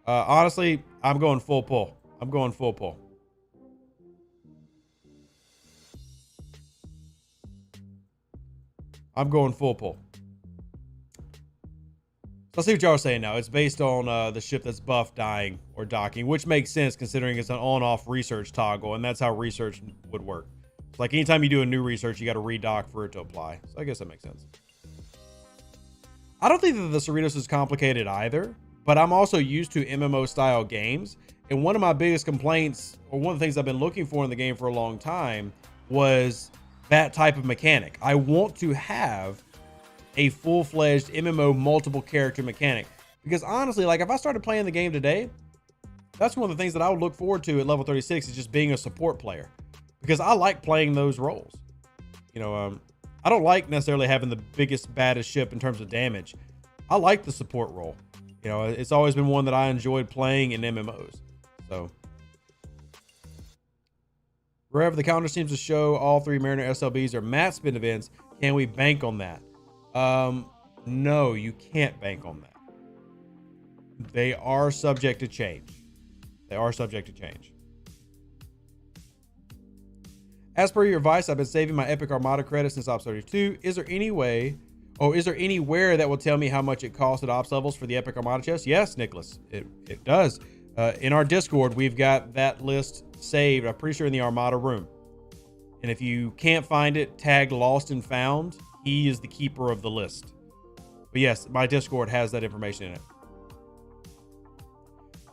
Honestly, I'm going full pull. I'm going full pull. I'm going full pull. So I'll see what y'all are saying now. It's based on the ship that's buff dying or docking, which makes sense considering it's an on-off research toggle, and that's how research would work. It's like anytime you do a new research, you got to redock for it to apply. So I guess that makes sense. I don't think that the Cerritos is complicated either, but I'm also used to MMO style games. And one of my biggest complaints, or one of the things I've been looking for in the game for a long time, was that type of mechanic. I want to have a full-fledged MMO multiple character mechanic, because honestly, like if I started playing the game today, that's one of the things that I would look forward to at level 36 is just being a support player, because I like playing those roles. You know, I don't like necessarily having the biggest, baddest ship in terms of damage. I like the support role. You know, it's always been one that I enjoyed playing in MMOs. So wherever the calendar seems to show all 3 Mariner SLBs are mat spin events, can we bank on that? No, you can't bank on that. They are subject to change. They are subject to change. As per your advice, I've been saving my Epic Armada credits since Ops 32. Is there any way, or is there anywhere that will tell me how much it costs at Ops levels for the Epic Armada chest? Yes, Nicholas, it does. In our Discord, we've got that list saved, I'm pretty sure in the Armada room. And if you can't find it, tag lost and found. He is the keeper of the list. But yes, my Discord has that information in it.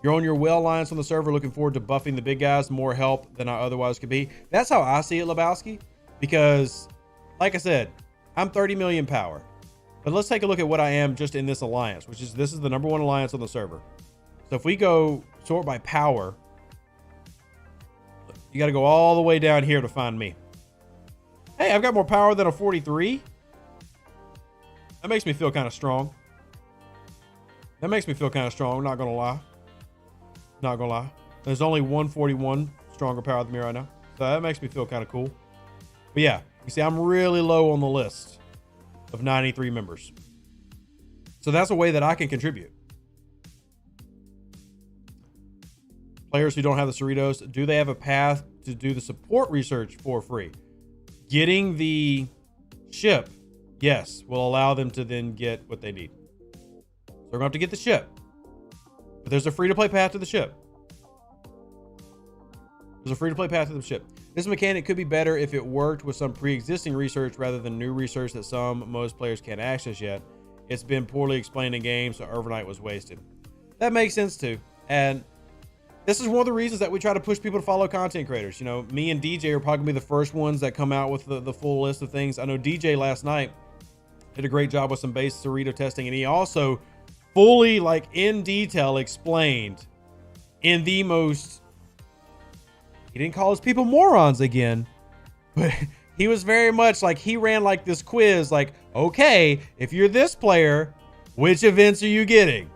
You're on your well alliance on the server, looking forward to buffing the big guys, more help than I otherwise could be. That's how I see it, Lebowski, because like I said, I'm 30 million power. But let's take a look at what I am just in this alliance, which is, this is the #1 alliance on the server. So if we go sort by power, you got to go all the way down here to find me. Hey, I've got more power than a 43. That makes me feel kind of strong. That makes me feel kind of strong, not gonna lie. Not gonna lie. There's only 141 stronger power than me right now. So that makes me feel kind of cool. But yeah, you see, I'm really low on the list of 93 members. So that's a way that I can contribute. Players who don't have the Cerritos, do they have a path to do the support research for free? Getting the ship, yes, will allow them to then get what they need. So they're going to have to get the ship. But there's a free-to-play path to the ship. There's a free-to-play path to the ship. This mechanic could be better if it worked with some pre-existing research rather than new research that most players can't access yet. It's been poorly explained in games, so overnight was wasted. That makes sense too. And this is one of the reasons that we try to push people to follow content creators. You know, me and DJ are probably gonna be the first ones that come out with the full list of things. I know DJ last night did a great job with some base Cerrito testing, and he also fully, like in detail, explained in the most, he didn't call his people morons again, but he was very much like, he ran like this quiz, like, okay, if you're this player, which events are you getting?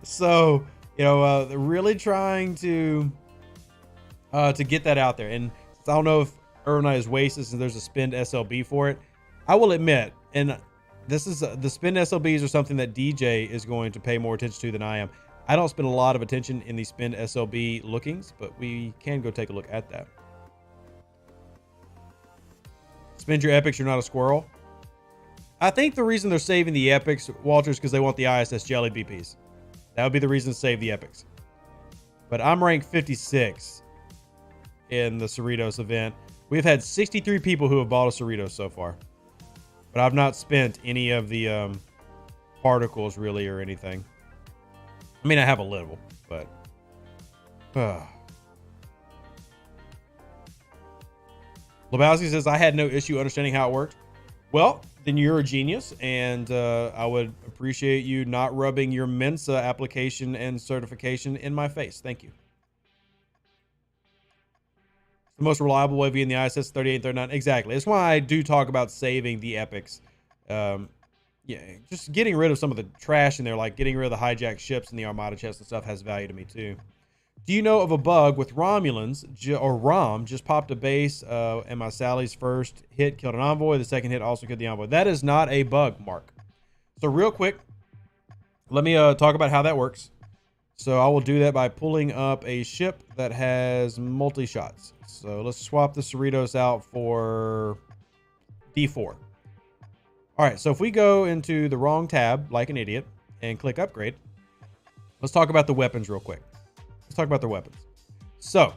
So, you know, really trying to get that out there. And I don't know if Urbanite is wasted since there's a spend SLB for it. I will admit, and this is the spend SLBs are something that DJ is going to pay more attention to than I am. I don't spend a lot of attention in the spend SLB lookings, but we can go take a look at that. Spend your epics, you're not a squirrel. I think the reason they're saving the epics, Walter, is because they want the ISS Jelly BPs. That would be the reason to save the epics. But I'm ranked 56 in the Cerritos event. We've had 63 people who have bought a Cerritos so far. But I've not spent any of the particles really or anything. I mean, I have a little, but... Lebowski says, I had no issue understanding how it worked. Well, then you're a genius, and I would appreciate you not rubbing your Mensa application and certification in my face. Thank you. The most reliable way being the ISS 38 and 39. Exactly. That's why I do talk about saving the epics. Yeah, just getting rid of some of the trash in there, like getting rid of the hijacked ships and the Armada chest and stuff has value to me too. Do you know of a bug with Romulans, or Rom, just popped a base, and my Sally's first hit killed an envoy. The second hit also killed the envoy. That is not a bug, Mark. So real quick, let me talk about how that works. So I will do that by pulling up a ship that has multi-shots. So let's swap the Cerritos out for D4. All right, so if we go into the wrong tab, like an idiot, and click upgrade, let's talk about the weapons real quick. Let's talk about their weapons. So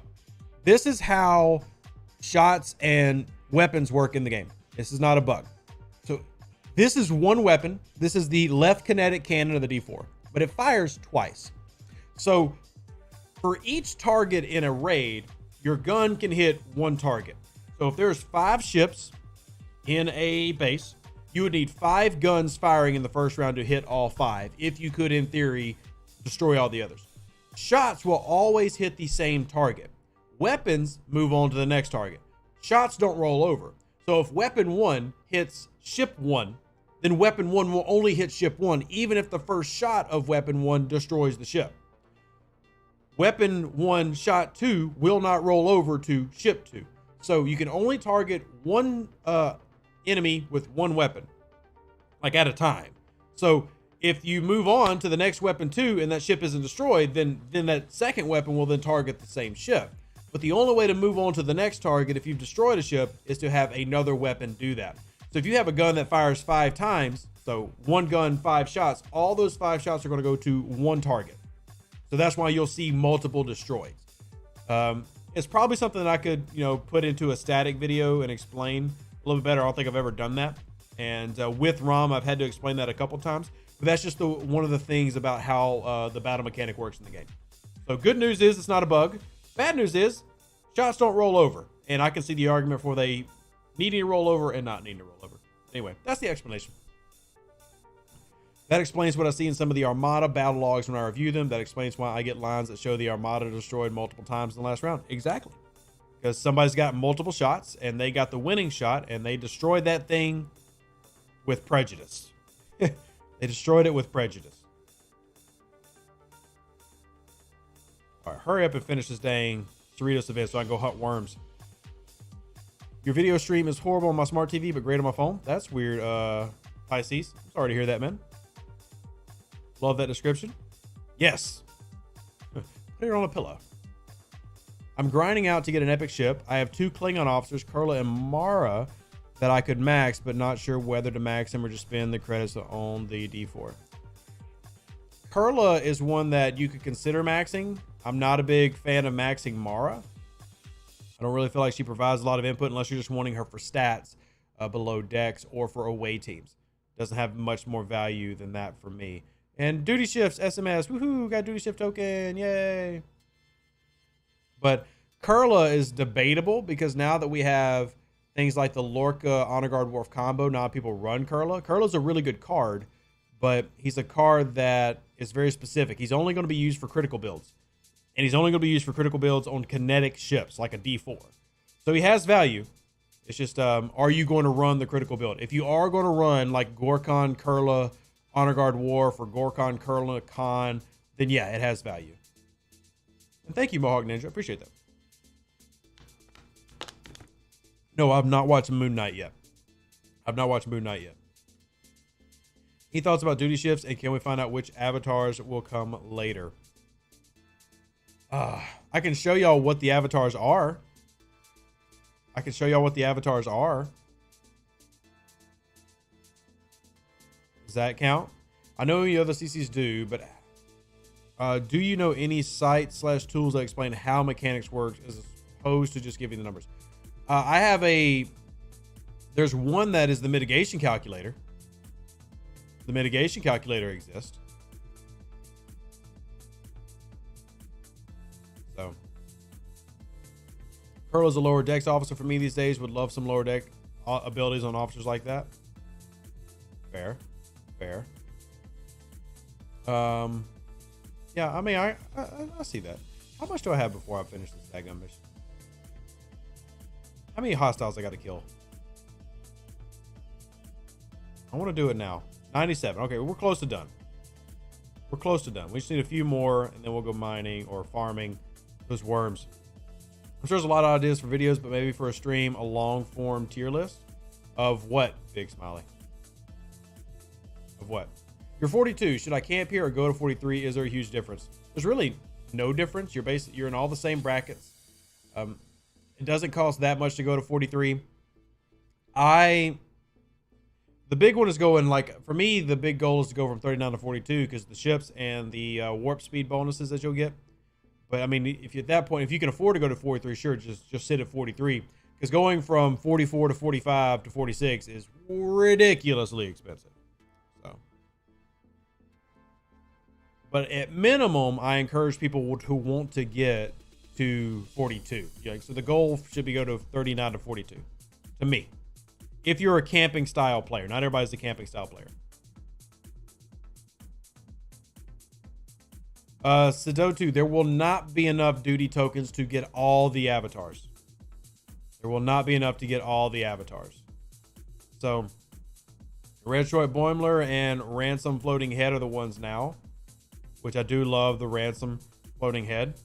this is how shots and weapons work in the game. This is not a bug. So this is one weapon. This is the left kinetic cannon of the D4, but it fires twice. So for each target in a raid, your gun can hit one target. So if there's 5 ships in a base, you would need 5 guns firing in the first round to hit all 5. If you could, in theory, destroy all the others. Shots will always hit the same target. Weapons move on to the next target. Shots don't roll over. So if weapon 1 hits ship 1, then weapon 1 will only hit ship 1, even if the first shot of weapon 1 destroys the ship. Weapon 1 shot 2 will not roll over to ship 2. So you can only target one enemy with one weapon, like at a time. So if you move on to the next weapon 2 and that ship isn't destroyed, then that second weapon will then target the same ship. But the only way to move on to the next target if you've destroyed a ship is to have another weapon do that. So if you have a gun that fires 5 times, so one gun, 5 shots, all those 5 shots are going to go to one target. So that's why you'll see multiple destroys. It's probably something that I could, put into a static video and explain a little bit better. I don't think I've ever done that. And with ROM, I've had to explain that a couple times. But that's just one of the things about how the battle mechanic works in the game. So good news is it's not a bug. Bad news is shots don't roll over. And I can see the argument for they needing to roll over and not needing to roll over. Anyway, that's the explanation. That explains what I see in some of the Armada battle logs when I review them. That explains why I get lines that show the Armada destroyed multiple times in the last round. Exactly. Because somebody's got multiple shots and they got the winning shot and they destroyed that thing with prejudice. They destroyed it with prejudice. All right, hurry up and finish this dang Cerritos event so I can go hunt worms. Your video stream is horrible on my smart TV, but great on my phone. That's weird, Pisces. Sorry to hear that, man. Love that description. Yes. Put it on a pillow. I'm grinding out to get an epic ship. I have 2 Klingon officers, Kurla and Mara, that I could max, but not sure whether to max them or just spend the credits on the D4. Kurla is one that you could consider maxing. I'm not a big fan of maxing Mara. I don't really feel like she provides a lot of input unless you're just wanting her for stats below decks or for away teams. Doesn't have much more value than that for me. And duty shifts, SMS, woohoo, got duty shift token, yay. But Kurla is debatable because now that we have things like the Lorca Honor Guard Worf combo, now people run Kurla. Kurla's a really good card, but he's a card that is very specific. He's only going to be used for critical builds. And he's only going to be used for critical builds on kinetic ships, like a D4. So he has value. It's just, are you going to run the critical build? If you are going to run like Gorkon, Kurla, Honor Guard Worf, or Gorkon, Kurla, Khan, then yeah, it has value. And thank you, Mohawk Ninja. I appreciate that. No, I've not watched Moon Knight yet. He thoughts about duty shifts, and can we find out which avatars will come later? I can show y'all what the avatars are. Does that count? I know the other CCs do, but do you know any sites/tools that explain how mechanics works as opposed to just giving the numbers? There's one that is the mitigation calculator. The mitigation calculator exists. So, Pearl is a lower decks officer for me these days. Would love some lower deck abilities on officers like that. Fair. Yeah, I mean, I see that. How much do I have before I finish this daggum mission? How many hostiles I got to kill? I want to do it now. 97. Okay, we're close to done. We just need a few more, and then we'll go mining or farming those worms. I'm sure there's a lot of ideas for videos, but maybe for a stream, a long form tier list of what? Big smiley. Of what? You're 42. Should I camp here or go to 43? Is there a huge difference? There's really no difference. You're in all the same brackets. It doesn't cost that much to go to 43. The big one is going, like, for me, the big goal is to go from 39 to 42 because the ships and the warp speed bonuses that you'll get. But I mean, if you at that point, if you can afford to go to 43, sure, just sit at 43, because going from 44 to 45 to 46 is ridiculously expensive. So, but at minimum, I encourage people who want to get to 42. Yeah, so the goal should be go to 39 to 42. To me, if you're a camping style player, not everybody's a camping style player. Sidotu, there will not be enough duty tokens to get all the avatars. So, Redstroid Boimler and Ransom Floating Head are the ones now, which I do love the Ransom Floating Head.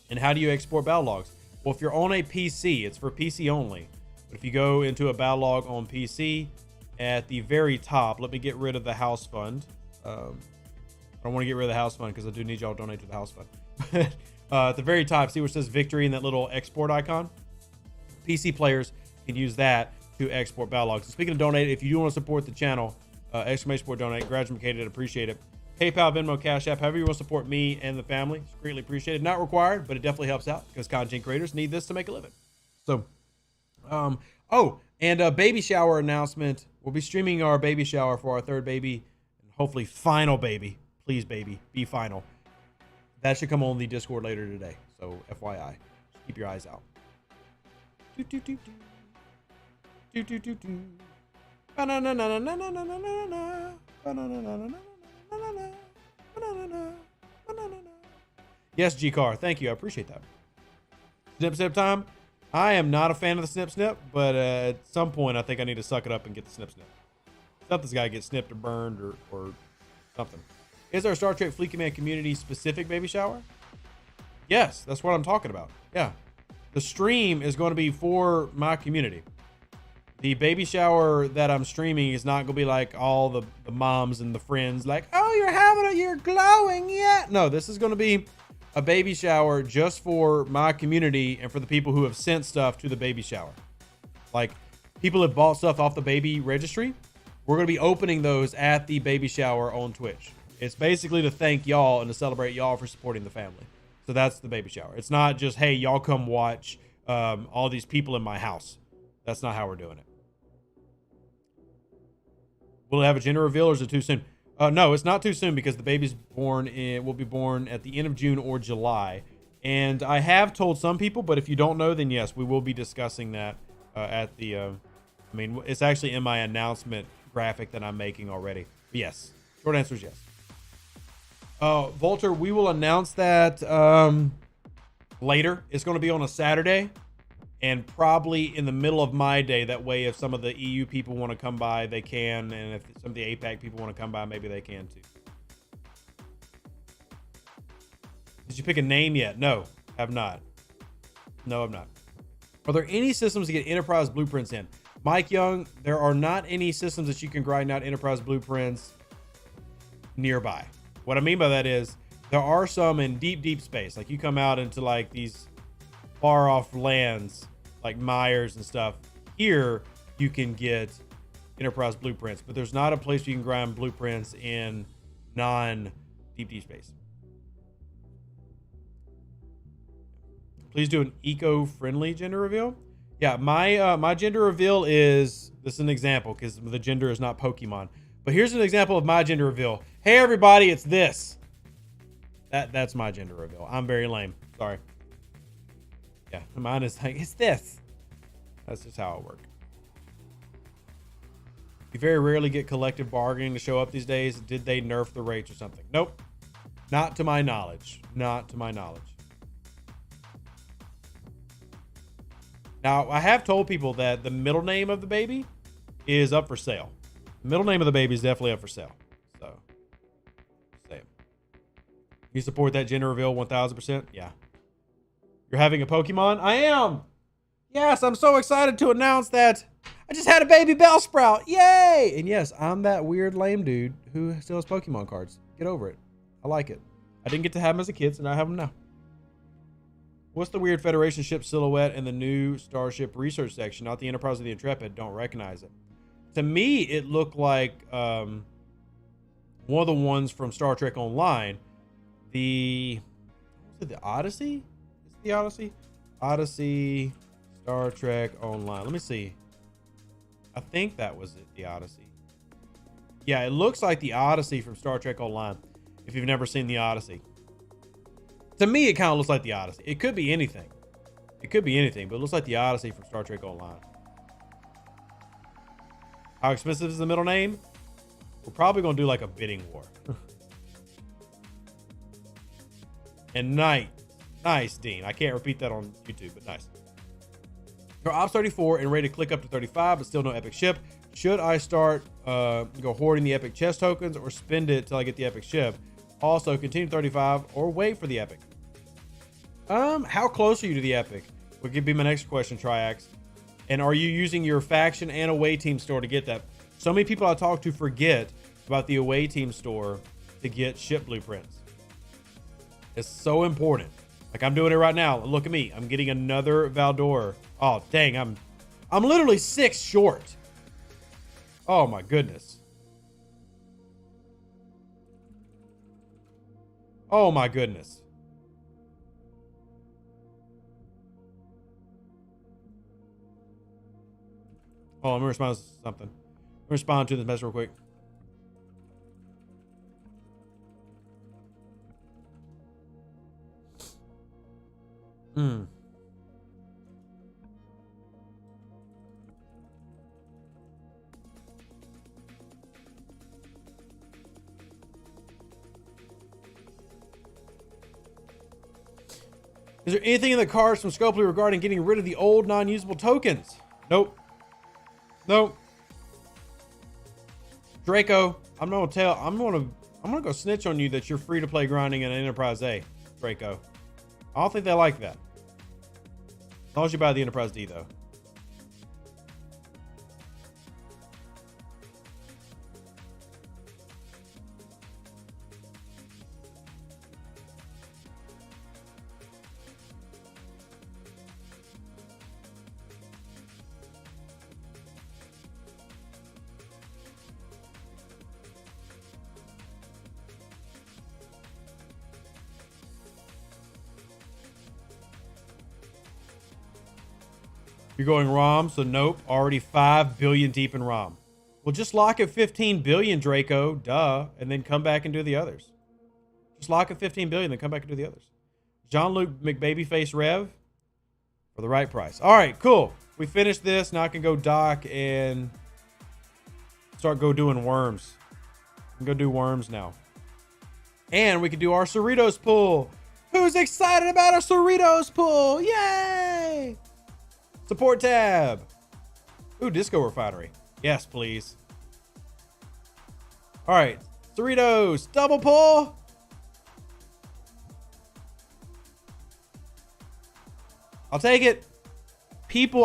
And how do you export battle logs? Well, if you're on a PC, it's for PC only. But if you go into a battle log on PC, at the very top, let me get rid of the house fund. I don't want to get rid of the house fund because I do need y'all to donate to the house fund. At the very top, see where it says victory and that little export icon? PC players can use that to export battle logs. And speaking of donate, if you do want to support the channel, exclamation point donate, graduated, appreciate it. PayPal, Venmo, Cash App, however you want to support me and the family, it's greatly appreciated. Not required, but it definitely helps out because content creators need this to make a living. So, and a baby shower announcement. We'll be streaming our baby shower for our third baby, and hopefully final baby. Please, baby, be final. That should come on the Discord later today. So, FYI, just keep your eyes out. Yes, G-Car. Thank you. I appreciate that. Snip time. I am not a fan of the snip, but at some point, I think I need to suck it up and get the snip. Something's got to get snipped or burned or something. Is there a Star Trek Fleet Command community specific baby shower? Yes, that's what I'm talking about. Yeah. The stream is going to be for my community. The baby shower that I'm streaming is not going to be like all the moms and the friends like, oh, you're glowing yet. No, this is going to be a baby shower just for my community and for the people who have sent stuff to the baby shower. Like, people have bought stuff off the baby registry. We're going to be opening those at the baby shower on Twitch. It's basically to thank y'all and to celebrate y'all for supporting the family. So that's the baby shower. It's not just, hey, y'all come watch all these people in my house. That's not how we're doing it. Will it have a gender reveal or is it too soon? No, it's not too soon because the baby's will be born at the end of June or July. And I have told some people, but if you don't know, then yes, we will be discussing that at the, it's actually in my announcement graphic that I'm making already. But yes, short answer is yes. Volter, we will announce that later. It's going to be on a Saturday and probably in the middle of my day. That way, if some of the EU people want to come by, they can. And if some of the APAC people want to come by, maybe they can too. Did you pick a name yet? No, have not. No, I'm not. Are there any systems to get enterprise blueprints in? Mike Young, there are not any systems that you can grind out Enterprise blueprints nearby. What I mean by that is there are some in deep, deep space. Like you come out into like these far off lands like Myers and stuff. Here you can get Enterprise blueprints, but there's not a place where you can grind blueprints in non-deep, deep space. Please do an eco-friendly gender reveal. Yeah, my gender reveal is, this is an example because the gender is not Pokemon. But here's an example of my gender reveal. Hey everybody, it's this. That's my gender reveal. I'm very lame. Sorry. Yeah, mine is like, it's this. That's just how it works. You very rarely get collective bargaining to show up these days. Did they nerf the rates or something? Nope. Not to my knowledge. Not to my knowledge. Now, I have told people that the middle name of the baby is up for sale. The middle name of the baby is definitely up for sale. So, same. You support that gender reveal 1000%? Yeah. You're having a Pokemon? I am. Yes, I'm so excited to announce that I just had a baby Bellsprout. Yay! And yes, I'm that weird lame dude who still has Pokemon cards. Get over it. I like it. I didn't get to have them as a kid, so now I have them now. What's the weird Federation ship silhouette in the new Starship research section? Not the Enterprise or the Intrepid. Don't recognize it. To me, it looked like one of the ones from Star Trek Online. The Odyssey? Is it the Odyssey? Odyssey, Star Trek Online. Let me see. I think that was it, the Odyssey. Yeah, it looks like the Odyssey from Star Trek Online. If you've never seen the Odyssey. To me, it kind of looks like the Odyssey. It could be anything. It could be anything, but it looks like the Odyssey from Star Trek Online. How expensive is the middle name? We're probably going to do like a bidding war. And nice, Dean. I can't repeat that on YouTube, but nice. You're Ops 34 and ready to click up to 35, but still no epic ship. Should I start go hoarding the epic chest tokens or spend it till I get the epic ship? Also, continue 35 or wait for the epic. How close are you to the epic? Would be my next question, Triax. And are you using your faction and away team store to get that? So many people I talk to forget about the away team store to get ship blueprints. It's so important. Like I'm doing it right now. Look at me. I'm getting another Valdor. Oh, dang. I'm literally 6 short. Oh my goodness. Oh my goodness. Oh, let me respond to something. Let me respond to this message real quick. Is there anything in the cards from Scopely regarding getting rid of the old non-usable tokens? Nope. Nope. Draco, I'm gonna go snitch on you that you're free to play grinding in Enterprise A, Draco. I don't think they like that. As long as you buy the Enterprise D though. You're going ROM, so nope. Already 5 billion deep in ROM. Well, just lock at 15 billion, Draco. Duh. And then come back and do the others. Just lock at 15 billion, then come back and do the others. Jean-Luc McBabyface Rev for the right price. All right, cool. We finished this. Now I can go dock and start doing worms. I can go do worms now. And we can do our Cerritos pull. Who's excited about our Cerritos pull? Yay! Support tab. Ooh, Disco Refinery. Yes, please. All right. Cerritos, double pull. I'll take it.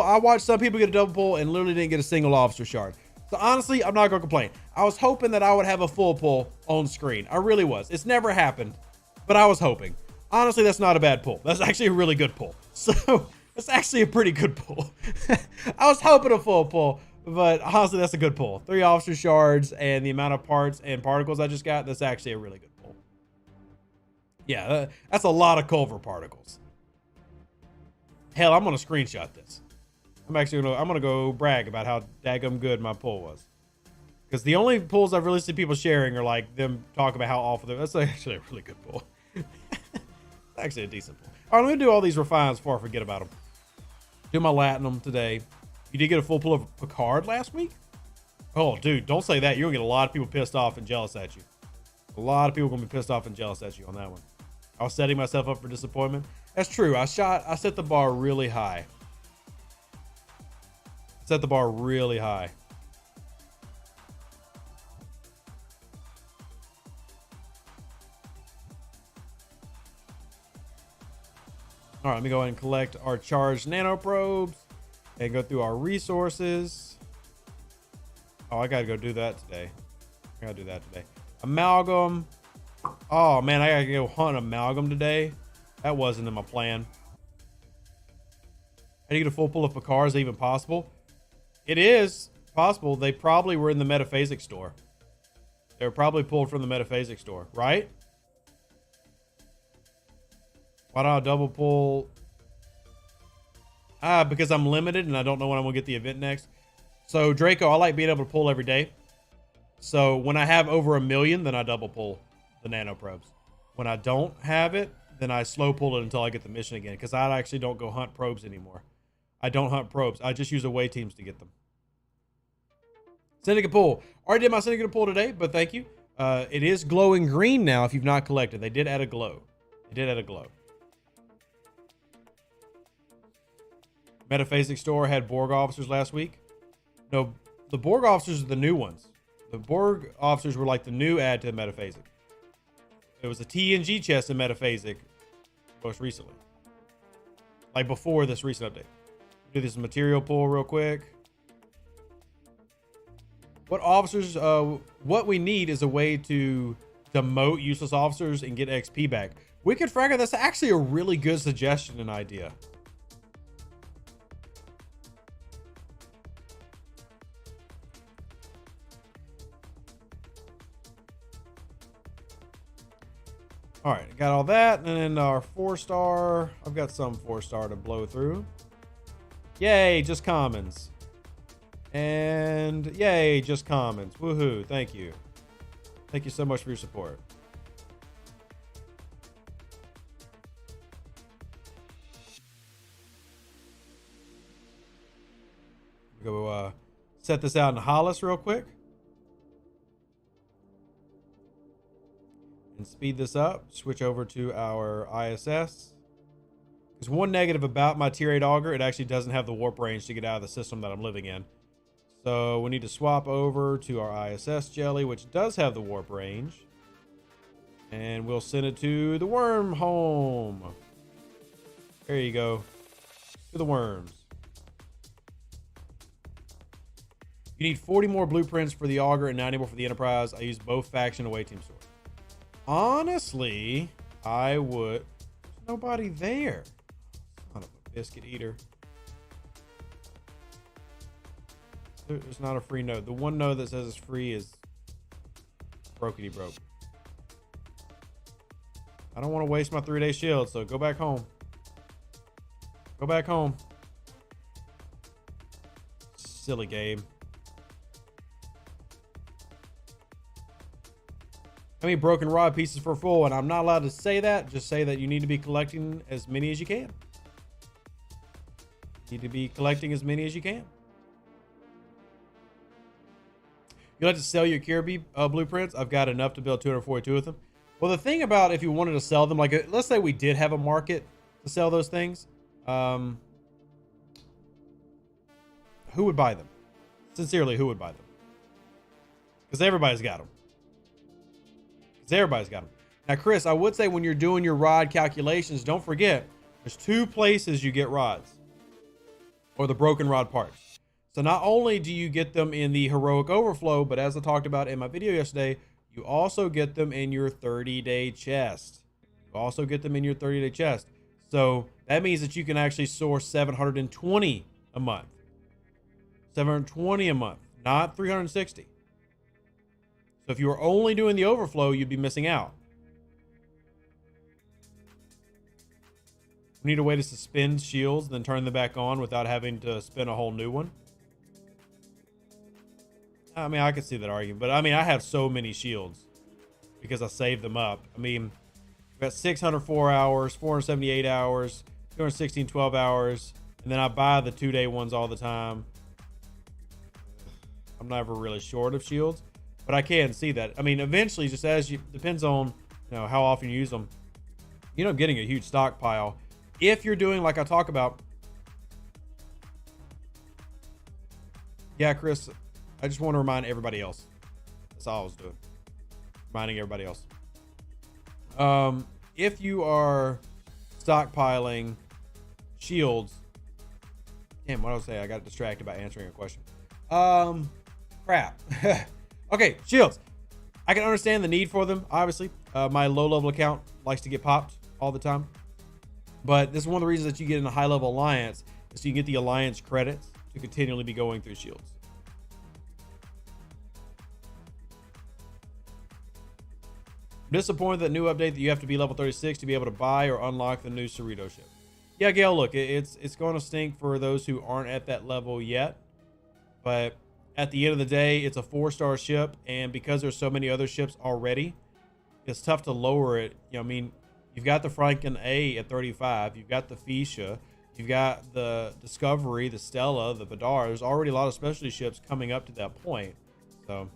I watched some people get a double pull and literally didn't get a single officer shard. So honestly, I'm not gonna complain. I was hoping that I would have a full pull on screen. I really was. It's never happened, but I was hoping. Honestly, that's not a bad pull. That's actually a really good pull. So it's actually a pretty good pull. I was hoping a full pull, but honestly, that's a good pull. 3 officer shards and the amount of parts and particles I just got, that's actually a really good pull. Yeah, that's a lot of Culver particles. Hell, I'm gonna screenshot this. I'm gonna go brag about how daggum good my pull was. Because the only pulls I've really seen people sharing are like them talking about how awful they're. That's actually a really good pull. Actually a decent pull. All right, let me do all these refines before I forget about them. Do my Latinum today. You did get a full pull of Picard last week? Oh, dude, don't say that. You're gonna get a lot of people pissed off and jealous at you. A lot of people are gonna be pissed off and jealous at you on that one. I was setting myself up for disappointment. That's true. I set the bar really high. Set the bar really high. All right, let me go ahead and collect our charged nanoprobes and go through our resources. Oh, I gotta go do that today. Amalgam. Oh man, I gotta go hunt amalgam today. That wasn't in my plan. How do you get a full pull of Picard? Is that even possible? It is possible. They probably were in the metaphasic store. They were probably pulled from the metaphasic store, right? Why don't I double pull? Because I'm limited and I don't know when I'm gonna get the event next. So Draco, I like being able to pull every day. So when I have over 1 million, then I double pull the nanoprobes. When I don't have it, then I slow pull it until I get the mission again. Because I actually don't go hunt probes anymore. I don't hunt probes. I just use away teams to get them. Syndicate pull. Already did my syndicate pull today, but thank you. It is glowing green now if you've not collected. They did add a glow. Metaphasic store had Borg officers last week. No, the Borg officers are the new ones. The Borg officers were like the new add to the metaphasic. There was a TNG chest in metaphasic most recently. Like before this recent update. Do this material pull real quick. What officers, what we need is a way to demote useless officers and get XP back. Wicked Fragger, that's actually a really good suggestion and idea. All right, got all that, and then our 4-star. I've got some 4-star to blow through. Yay, just commons. And yay, just commons. Woohoo, thank you. Thank you so much for your support. Go set this out in Hollis real quick. And speed this up. Switch over to our ISS. There's one negative about my tier 8 auger. It actually doesn't have the warp range to get out of the system that I'm living in. So we need to swap over to our ISS jelly, which does have the warp range. And we'll send it to the worm home. There you go. To the worms. You need 40 more blueprints for the auger and 90 more for the Enterprise. I use both faction away team stores. Honestly, I would. There's nobody there. Son of a biscuit eater. There's not a free node. The one node that says it's free is brokety broke. I don't want to waste my 3-day shield, so go back home. Go back home. Silly game. How many broken rod pieces for full? And I'm not allowed to say that. Just say that you need to be collecting as many as you can. You need to be collecting as many as you can. You like to sell your Kirby blueprints? I've got enough to build 242 of them. Well, the thing about if you wanted to sell them, like let's say we did have a market to sell those things, who would buy them? Sincerely, who would buy them? Because everybody's got them. Everybody's got them. Now, Chris, I would say when you're doing your rod calculations, don't forget, there's 2 places you get rods. or the broken rod parts. So not only do you get them in the heroic overflow, but as I talked about in my video yesterday, you also get them in your 30-day chest. You also get them in your 30-day chest. So that means that you can actually source 720 a month. 720 a month, not 360. So if you were only doing the overflow, you'd be missing out. We need a way to suspend shields, then turn them back on without having to spin a whole new one. I mean, I could see that argument, but I mean, I have so many shields because I saved them up. I mean, I've got 604 hours, 478 hours, 216, 12 hours, and then I buy the 2-day ones all the time. I'm never really short of shields, but I can see that. I mean, eventually, just as you, depends on, how often you use them, you end up getting a huge stockpile. If you're doing, like I talk about, yeah, Chris, I just want to remind everybody else. That's all I was doing. Reminding everybody else. If you are stockpiling shields, damn, what I was saying, I got distracted by answering a question. Crap. Okay, shields. I can understand the need for them, obviously. My low-level account likes to get popped all the time. But this is one of the reasons that you get in a high-level alliance, is so you get the alliance credits to continually be going through shields. I'm disappointed that new update that you have to be level 36 to be able to buy or unlock the new Cerritos ship. Yeah, Gail, look, it's going to stink for those who aren't at that level yet. But at the end of the day, it's a 4-star ship, and because there's so many other ships already, it's tough to lower it. I mean, you've got the Franken A at 35, you've got the Fuchsia, you've got the Discovery, the Stella, the Vidar. There's already a lot of specialty ships coming up to that point. So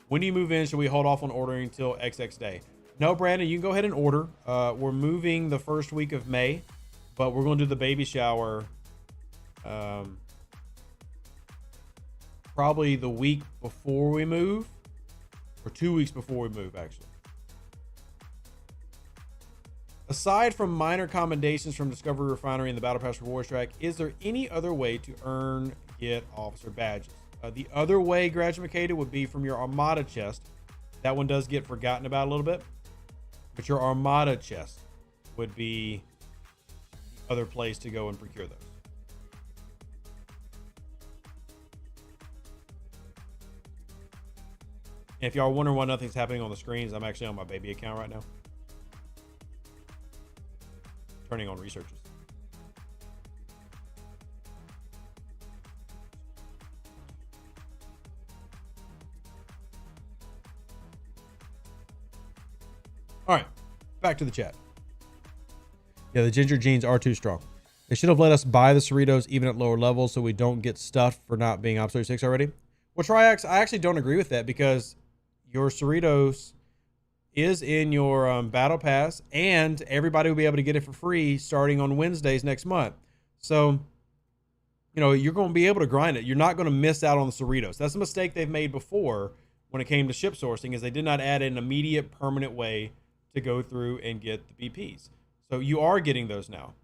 when do you move in? Should we hold off on ordering until XX day? No, Brandon, you can go ahead and order. We're moving the first week of May, but we're going to do the baby shower probably the week before we move, or 2 weeks before we move, actually. Aside from minor commendations from Discovery Refinery and the Battle Pass Rewards track, is there any other way to earn, get officer badges? The other way, Graduated, would be from your Armada chest. That one does get forgotten about a little bit, but your Armada chest would be the other place to go and procure those. And if y'all are wondering why nothing's happening on the screens, I'm actually on my baby account right now, turning on researches. All right, back to the chat. Yeah, the ginger genes are too strong. They should have let us buy the Cerritos even at lower levels so we don't get stuffed for not being Ops 36 already. Well, Triax, I actually don't agree with that, because your Cerritos is in your battle pass, and everybody will be able to get it for free starting on Wednesdays next month. So, you're going to be able to grind it. You're not going to miss out on the Cerritos. That's a mistake they've made before when it came to ship sourcing, is they did not add an immediate permanent way to go through and get the BPs. So you are getting those now.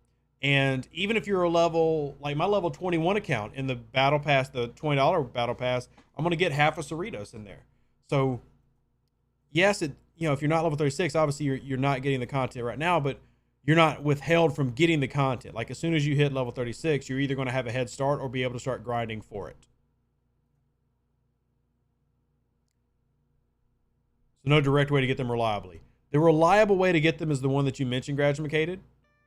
And even if you're a level, like my level 21 account in the battle pass, the $20 battle pass, I'm going to get half a Cerritos in there. So yes, if you're not level 36, obviously you're not getting the content right now, but you're not withheld from getting the content. Like as soon as you hit level 36, you're either going to have a head start or be able to start grinding for it. So no direct way to get them reliably. The reliable way to get them is the one that you mentioned, Graduated,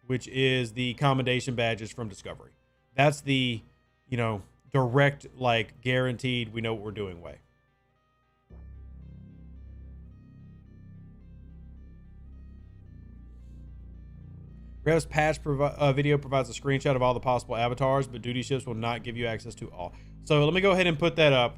which is the commendation badges from Discovery. That's the, direct, like guaranteed, we know what we're doing way. Rev's patch video provides a screenshot of all the possible avatars, but duty ships will not give you access to all. So let me go ahead and put that up.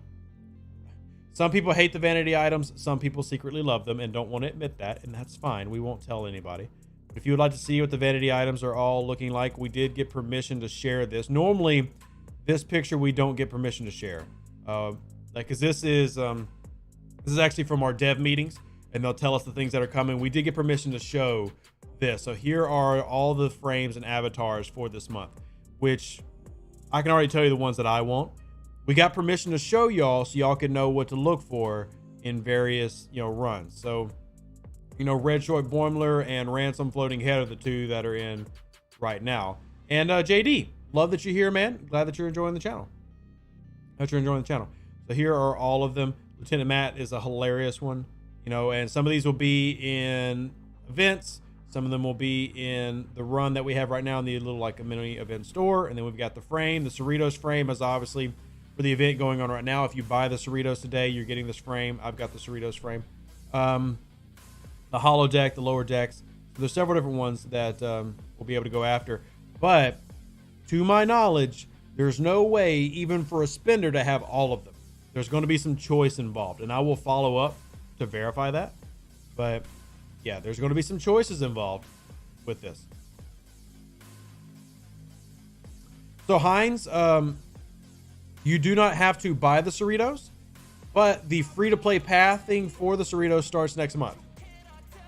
Some people hate the vanity items. Some people secretly love them and don't want to admit that, and that's fine. We won't tell anybody. But if you would like to see what the vanity items are all looking like, we did get permission to share this. Normally, this picture we don't get permission to share, because this is actually from our dev meetings, and they'll tell us the things that are coming. We did get permission to show this. So here are all the frames and avatars for this month. which I can already tell you the ones that I want. We got permission to show y'all so y'all can know what to look for in various, runs. So, Red Short Boimler and Ransom Floating Head are the two that are in right now. And JD, love that you're here, man. Glad that you're enjoying the channel. So here are all of them. Lieutenant Matt is a hilarious one, and some of these will be in events. Some of them will be in the run that we have right now in the little like a mini event store. And then we've got the frame. The Cerritos frame is obviously for the event going on right now. If you buy the Cerritos today, you're getting this frame. I've got the Cerritos frame. The hollow deck, the lower decks. So there's several different ones that we'll be able to go after. But to my knowledge, there's no way even for a spender to have all of them. There's going to be some choice involved, and I will follow up to verify that. But yeah, there's going to be some choices involved with this. So Heinz, you do not have to buy the Cerritos, but the free-to-play pathing for the Cerritos starts next month.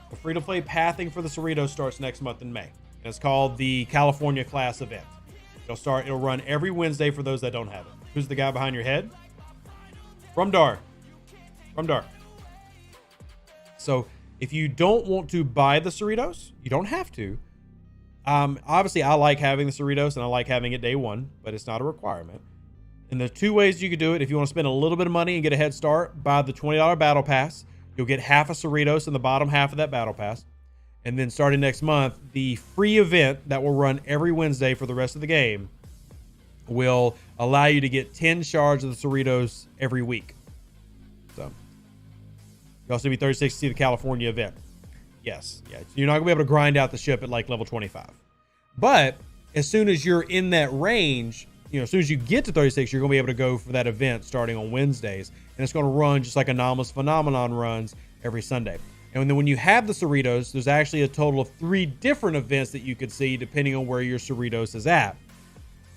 The free-to-play pathing for the Cerritos starts next month in May. And it's called the California class event. It'll run every Wednesday for those that don't have it. Who's the guy behind your head? From Dar. So if you don't want to buy the Cerritos, you don't have to. Obviously, I like having the Cerritos and I like having it day one, but it's not a requirement. And there's two ways you could do it. If you want to spend a little bit of money and get a head start, buy the $20 battle pass. You'll get half a Cerritos in the bottom half of that battle pass. And then starting next month, the free event that will run every Wednesday for the rest of the game will allow you to get 10 shards of the Cerritos every week. So you also be 36 to see the California event. Yes. Yeah. You're not gonna be able to grind out the ship at like level 25. But as soon as you're in that range, as soon as you get to 36, you're gonna be able to go for that event starting on Wednesdays. And it's gonna run just like Anomalous Phenomenon runs every Sunday. And then when you have the Cerritos, there's actually a total of 3 different events that you could see depending on where your Cerritos is at.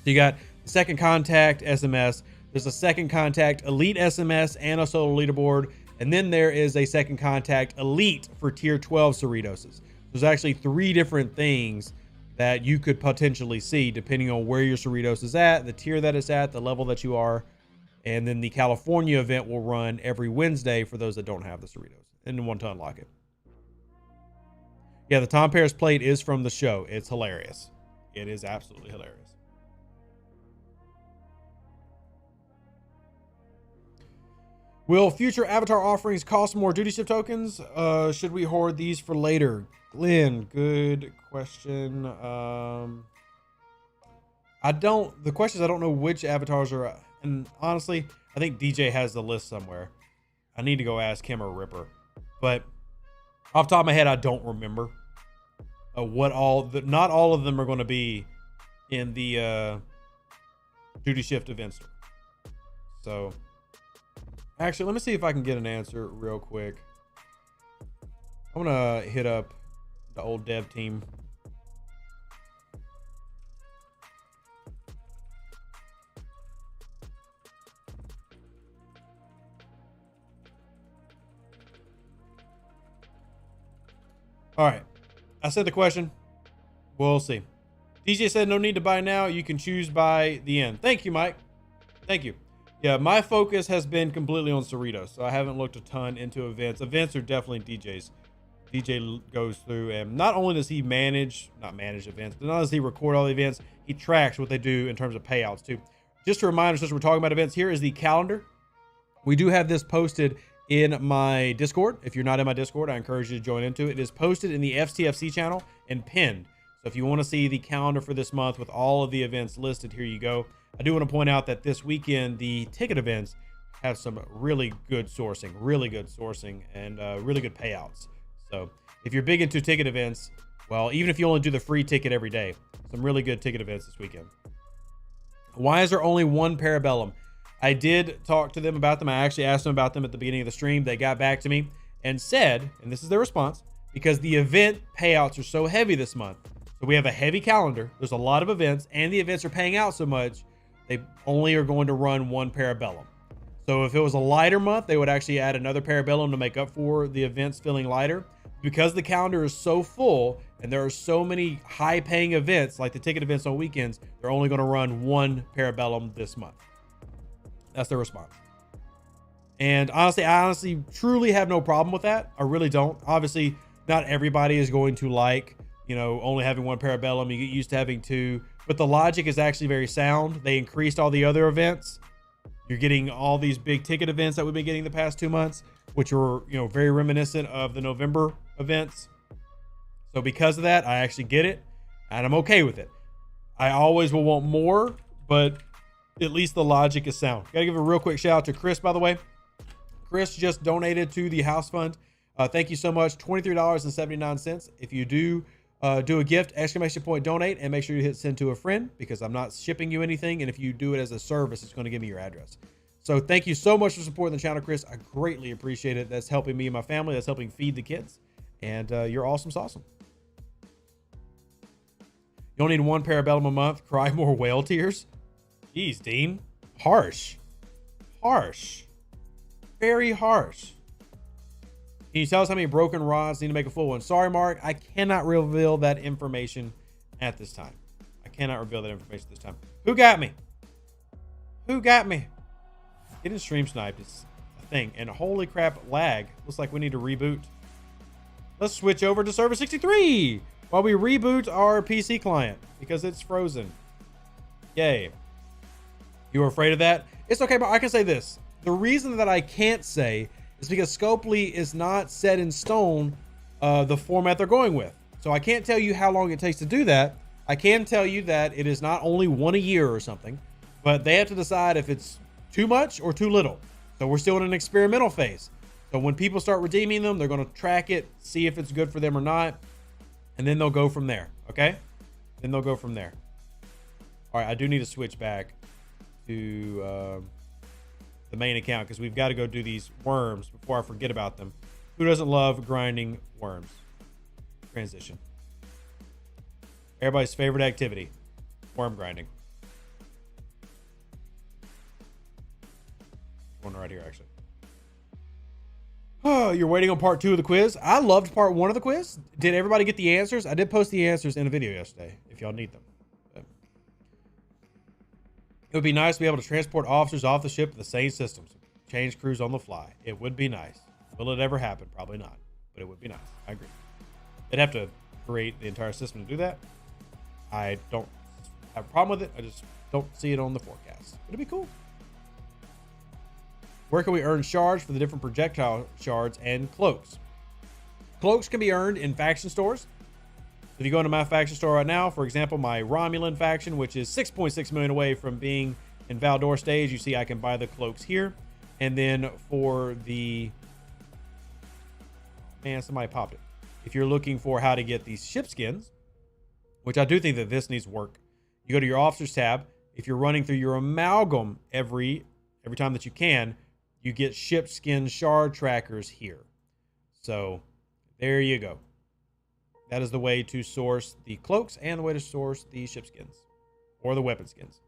So you got the Second Contact SMS, there's a Second Contact Elite SMS and a solo leaderboard, and then there is a Second Contact Elite for tier 12 Cerritoses. There's actually 3 different things that you could potentially see depending on where your Cerritos is at, the tier that it's at, the level that you are, and then the California event will run every Wednesday for those that don't have the Cerritos. And want to unlock it. Yeah, the Tom Paris plate is from the show. It's hilarious. It is absolutely hilarious. Will future avatar offerings cost more duty shift tokens? Should we hoard these for later? Glenn, good question. The question is, I don't know which avatars are, and honestly, I think DJ has the list somewhere. I need to go ask him or Ripper. But off the top of my head, I don't remember not all of them are going to be in the duty shift event store. So actually, let me see if I can get an answer real quick. I'm going to hit up the old dev team. All right. I said the question. We'll see. DJ said no need to buy now. You can choose by the end. Thank you, Mike. Thank you. Yeah, my focus has been completely on Cerritos, so I haven't looked a ton into events. Events are definitely DJ's. DJ goes through, and not only does he not manage events, but not only does he record all the events, he tracks what they do in terms of payouts too. Just a reminder, since we're talking about events, here is the calendar. We do have this posted in my Discord. If you're not in my Discord, I encourage you to join into it. It is posted in the STFC channel and pinned. So if you want to see the calendar for this month with all of the events listed, here you go. I do want to point out that this weekend, the ticket events have some really good sourcing, and really good payouts. So if you're big into ticket events, well, even if you only do the free ticket every day, some really good ticket events this weekend. Why is there only one Parabellum? I did talk to them about them. I actually asked them about them at the beginning of the stream. They got back to me and said, and this is their response, because the event payouts are so heavy this month. So we have a heavy calendar. There's a lot of events, and the events are paying out so much, they only are going to run one Parabellum. So if it was a lighter month, they would actually add another Parabellum to make up for the events feeling lighter. because the calendar is so full and there are so many high paying events like the ticket events on weekends, they're only going to run one Parabellum this month. That's their response. And honestly, I truly have no problem with that. I really don't. Obviously, not everybody is going to like, only having one Parabellum. You get used to having two, but the logic is actually very sound. They increased all the other events. You're getting all these big ticket events that we've been getting the past 2 months, which are, very reminiscent of the November events. So because of that, I actually get it and I'm okay with it. I always will want more, but at least the logic is sound. Gotta give a real quick shout out to Chris, by the way. Chris just donated to the house fund. Thank you so much. $23.79. If you do a gift, ! Donate, and make sure you hit send to a friend, because I'm not shipping you anything. And if you do it as a service, it's going to give me your address. So thank you so much for supporting the channel, Chris. I greatly appreciate it. That's helping me and my family. That's helping feed the kids. And you're awesome sauce. You only need one Parabellum a month. Cry more whale tears. Jeez, Dean. Harsh. Harsh. Very harsh. Can you tell us how many broken rods need to make a full one? Sorry, Mark. I cannot reveal that information at this time. I cannot reveal that information at this time. Who got me? Who got me? Getting stream sniped is a thing. And holy crap, lag. Looks like we need to reboot. Let's switch over to server 63 while we reboot our PC client because it's frozen. Yay. You were afraid of that? It's okay, but I can say this. The reason that I can't say is because Scopely is not set in stone the format they're going with. So I can't tell you how long it takes to do that. I can tell you that it is not only one a year or something, but they have to decide if it's too much or too little. So we're still in an experimental phase. So when people start redeeming them, they're going to track it, see if it's good for them or not, and then they'll go from there. Okay? Then they'll go from there. All right, I do need to switch back to the main account because we've got to go do these worms before I forget about them. Who doesn't love grinding worms? Transition. Everybody's favorite activity, worm grinding. One right here, actually. Oh, you're waiting on part 2 of the quiz. I loved part 1 of the quiz. Did everybody get the answers? I did post the answers in a video yesterday if y'all need them. It would be nice to be able to transport officers off the ship with the same systems. Change crews on the fly. It would be nice. Will it ever happen? Probably not. But it would be nice. I agree. They'd have to create the entire system to do that. I don't have a problem with it. I just don't see it on the forecast. It'd be cool. Where can we earn shards for the different projectile shards and cloaks? Cloaks can be earned in faction stores. If you go into my faction store right now, for example, my Romulan faction, which is 6.6 million away from being in Valdor stage, you see I can buy the cloaks here. And then for the... Man, somebody popped it. If you're looking for how to get these ship skins, which I do think that this needs work, you go to your officers tab. If you're running through your amalgam every time that you can, you get ship skin shard trackers here. So there you go. That is the way to source the cloaks and the way to source the ship skins or the weapon skins.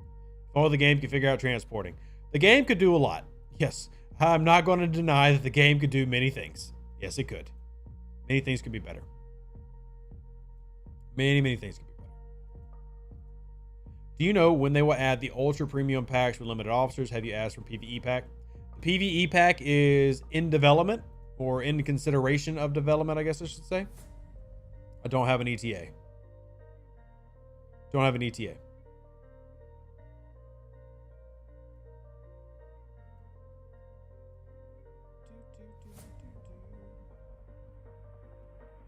If only the game could figure out transporting. The game could do a lot. Yes, I'm not going to deny that the game could do many things. Yes, it could. Many things could be better. Many things could be better. Do you know when they will add the ultra premium packs with limited officers? Have you asked for PvE pack? The PvE pack is in development. Or in consideration of development, I guess I should say. I don't have an ETA. Don't have an ETA.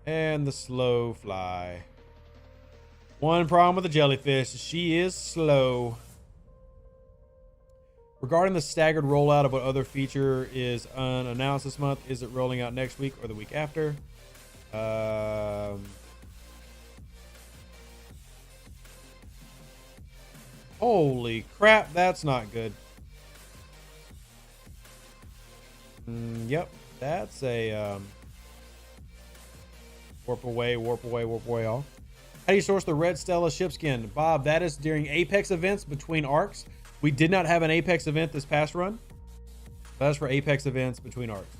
And the slow fly. One problem with the jellyfish. She is slow. Regarding the staggered rollout of what other feature is unannounced this month, is it rolling out next week or the week after? Holy crap, that's not good. Yep, that's a warp away all. How do you source the Red Stella ship skin? Bob, that is during Apex events between arcs. We did not have an Apex event this past run. That's for Apex events between arcs.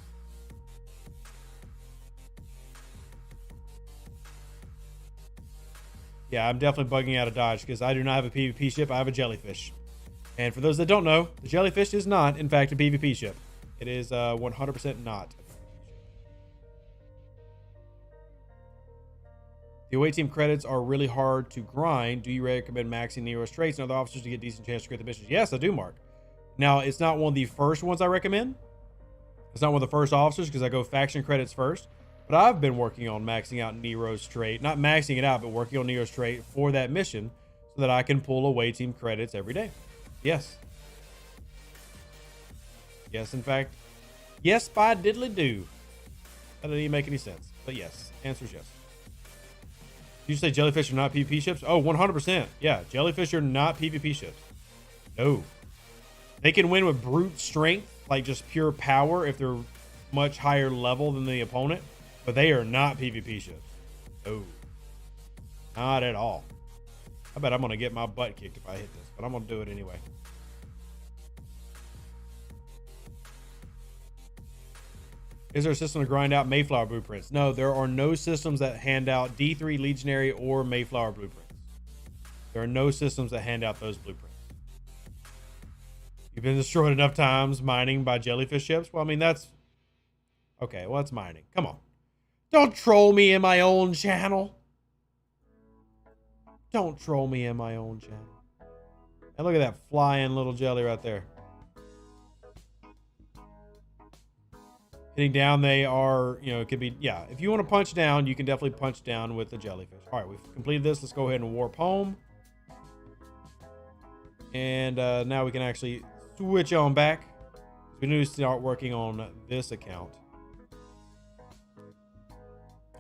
Yeah, I'm definitely bugging out of Dodge because I do not have a PvP ship. I have a jellyfish. And for those that don't know, the jellyfish is not, in fact, a PvP ship. It is 100% not. The away team credits are really hard to grind. Do you recommend maxing Nero's traits and other officers to get a decent chance to create the missions? Yes, I do, Mark. Now, it's not one of the first ones I recommend. It's not one of the first officers because I go faction credits first. But I've been working on maxing out Nero's trait. Not maxing it out, but working on Nero's trait for that mission so that I can pull away team credits every day. Yes. Yes, in fact. Yes, by diddly do. That didn't even make any sense. But yes, answer is yes. Did you say jellyfish are not PvP ships? Oh, 100%. Yeah, jellyfish are not PvP ships. No. They can win with brute strength, like just pure power if they're much higher level than the opponent. But they are not PvP ships. No. Not at all. I bet I'm going to get my butt kicked if I hit this, but I'm going to do it anyway. Is there a system to grind out Mayflower blueprints? No, there are no systems that hand out D3 Legionary or Mayflower blueprints. There are no systems that hand out those blueprints. You've been destroyed enough times mining by jellyfish ships? Well, I mean, that's... Okay, well, that's mining. Come on. Don't troll me in my own channel. Don't troll me in my own channel. And look at that flying little jelly right there. Hitting down, they are, you know, it could be, yeah. If you want to punch down, you can definitely punch down with the jellyfish. All right, we've completed this. Let's go ahead and warp home. And now we can actually switch on back. We need to start working on this account.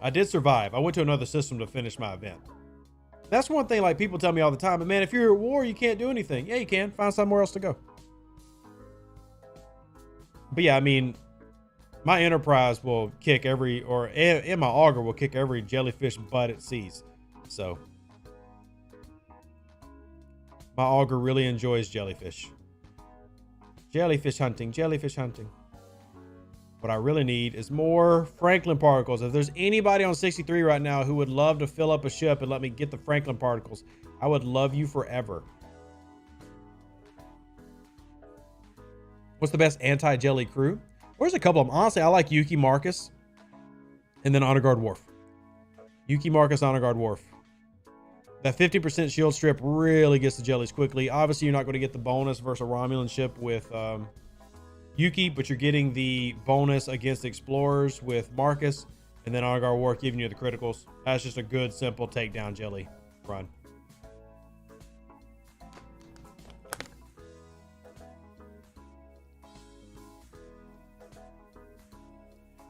I did survive. I went to another system to finish my event. That's one thing, like, people tell me all the time, but man, if you're at war, you can't do anything. Yeah, you can. Find somewhere else to go. But yeah, I mean, my Enterprise will kick every, or in my Auger will kick every jellyfish butt it sees. So my Auger really enjoys jellyfish. Jellyfish hunting, jellyfish hunting. What I really need is more Franklin particles. If there's anybody on 63 right now who would love to fill up a ship and let me get the Franklin particles, I would love you forever. What's the best anti-jelly crew? There's a couple of them. Honestly, I like Yuki, Marcus, and then Honor Guard Worf. Yuki, Marcus, Honor Guard Worf. That 50% shield strip really gets the jellies quickly. Obviously, you're not going to get the bonus versus a Romulan ship with Yuki, but you're getting the bonus against explorers with Marcus, and then Honor Guard Worf giving you the criticals. That's just a good, simple takedown jelly run.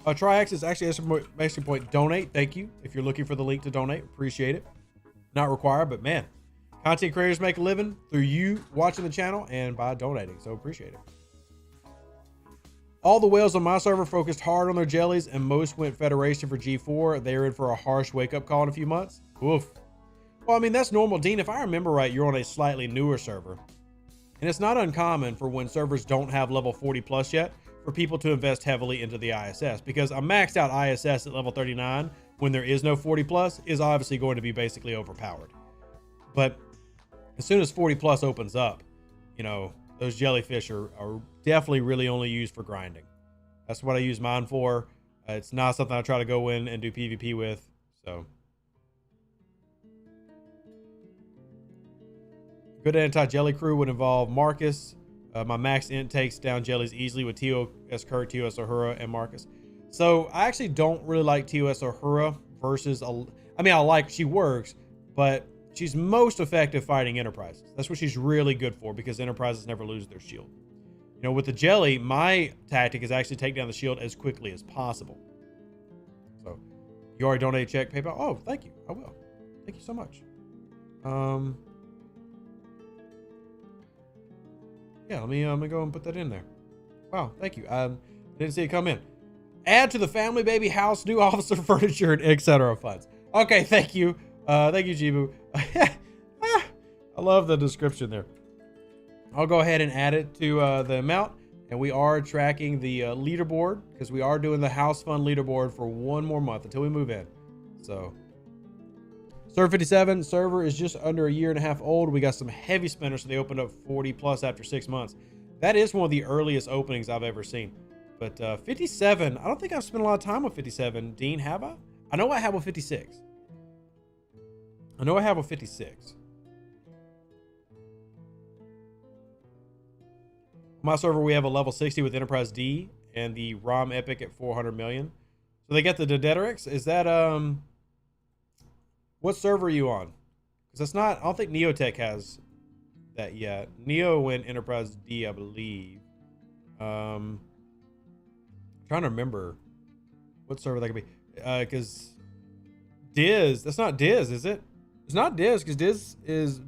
Triax is actually exclamation point donate. Thank you. If you're looking for the link to donate, appreciate it. Not required, but man, content creators make a living through you watching the channel and by donating. So appreciate it. All the whales on my server focused hard on their jellies and most went Federation for G4. They're in for a harsh wake-up call in a few months. Oof. Well, I mean, that's normal. Dean, if I remember right, you're on a slightly newer server. And it's not uncommon for when servers don't have level 40 plus yet for people to invest heavily into the ISS, because a maxed out ISS at level 39 when there is no 40 plus is obviously going to be basically overpowered. But as soon as 40 plus opens up, you know, those jellyfish are definitely really only used for grinding. That's what I use mine for. It's not something I try to go in and do PvP with. So good anti-jelly crew would involve Marcus. My max int takes down jellies easily with TOS Kurt, TOS Uhura, and Marcus. So I actually don't really like TOS Uhura versus, I mean, I like, she works, but she's most effective fighting Enterprises. That's what she's really good for, because Enterprises never lose their shield. You know, with the jelly, my tactic is actually take down the shield as quickly as possible. So you already donated, check PayPal. Oh, thank you. I will. Thank you so much. Yeah, let me go and put that in there. Wow, thank you. Didn't see it come in. Add to the family baby house, new officer furniture, etc. funds. Okay, thank you. Thank you, Jibu. I love the description there. I'll go ahead and add it to the amount, and we are tracking the leaderboard, because we are doing the house fund leaderboard for one more month until we move in. So Server 57 server is just under a year and a half old. We got some heavy spenders, so they opened up 40 plus after 6 months. That is one of the earliest openings I've ever seen. But 57, I don't think I've spent a lot of time with 57. Dean, have I? I know I have with 56. I know I have with 56. On my server, we have a level 60 with Enterprise D and the ROM Epic at 400 million. So they got the Dederics. Is that, what server are you on? Because that's not, I don't think Neotech has that yet. Neo went Enterprise D, I believe. Trying to remember what server that could be. Because Diz, that's not Diz, is it? It's not Diz, because Diz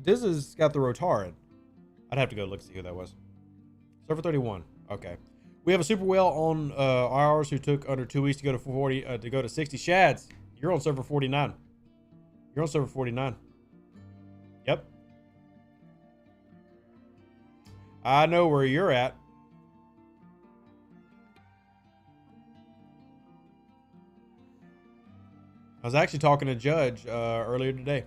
has got the Rotaran. I'd have to go look to see who that was. Server 31. Okay. We have a super whale on ours who took under 2 weeks to go to 40 to go to 60. Shads, you're on server 49. You're on server 49. Yep. I know where you're at. I was actually talking to Judge earlier today.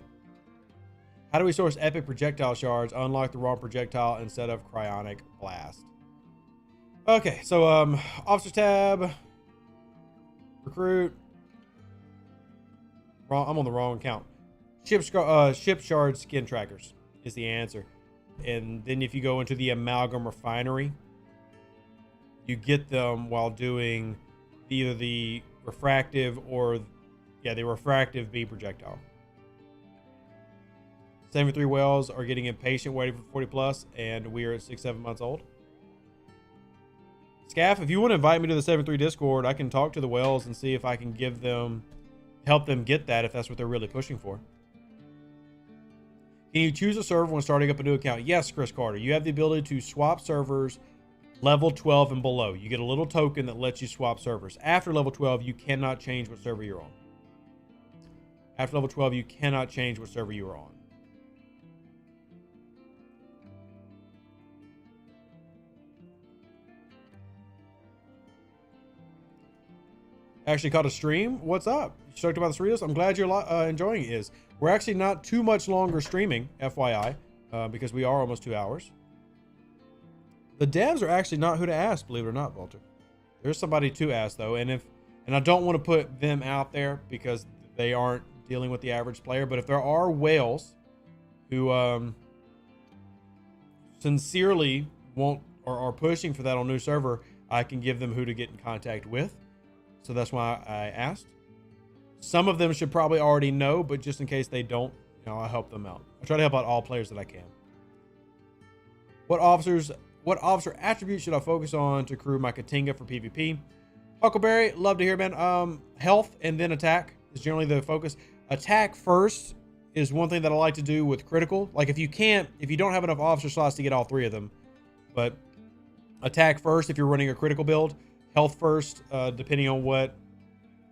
How do we source epic projectile shards, unlock the raw projectile, and set up cryonic blast? Okay, so officer tab, recruit. Wrong, I'm on the wrong account. Ship shard skin trackers is the answer. And then if you go into the amalgam refinery, you get them while doing either the refractive or, yeah, the refractive B projectile. 73 whales are getting impatient waiting for 40 plus, and we are at 6-7 months old. Scaff, if you want to invite me to the 73 Discord, I can talk to the whales and see if I can give them, help them get that if that's what they're really pushing for. Can you choose a server when starting up a new account? Yes, Chris Carter. You have the ability to swap servers level 12 and below. You get a little token that lets you swap servers. After level 12, you cannot change what server you're on. After level 12, you cannot change what server you are on. Actually caught a stream. What's up? You talked about the Cerritos. I'm glad you're enjoying it. We're actually not too much longer streaming, FYI, because we are almost 2 hours. The devs are actually not who to ask, believe it or not, Walter. There's somebody to ask though, and I don't want to put them out there because they aren't dealing with the average player. But if there are whales who sincerely want or are pushing for that on new server, I can give them who to get in contact with. So that's why I asked. Some of them should probably already know, but just in case they don't, you know, I'll help them out. I try to help out all players that I can. What officer attributes should I focus on to crew my Katinga for PvP? Huckleberry, love to hear, man. Health and then attack is generally the focus. Attack first is one thing that I like to do with critical. Like if you don't have enough officer slots to get all 3 of them, but attack first if you're running a critical build. Health first, depending on what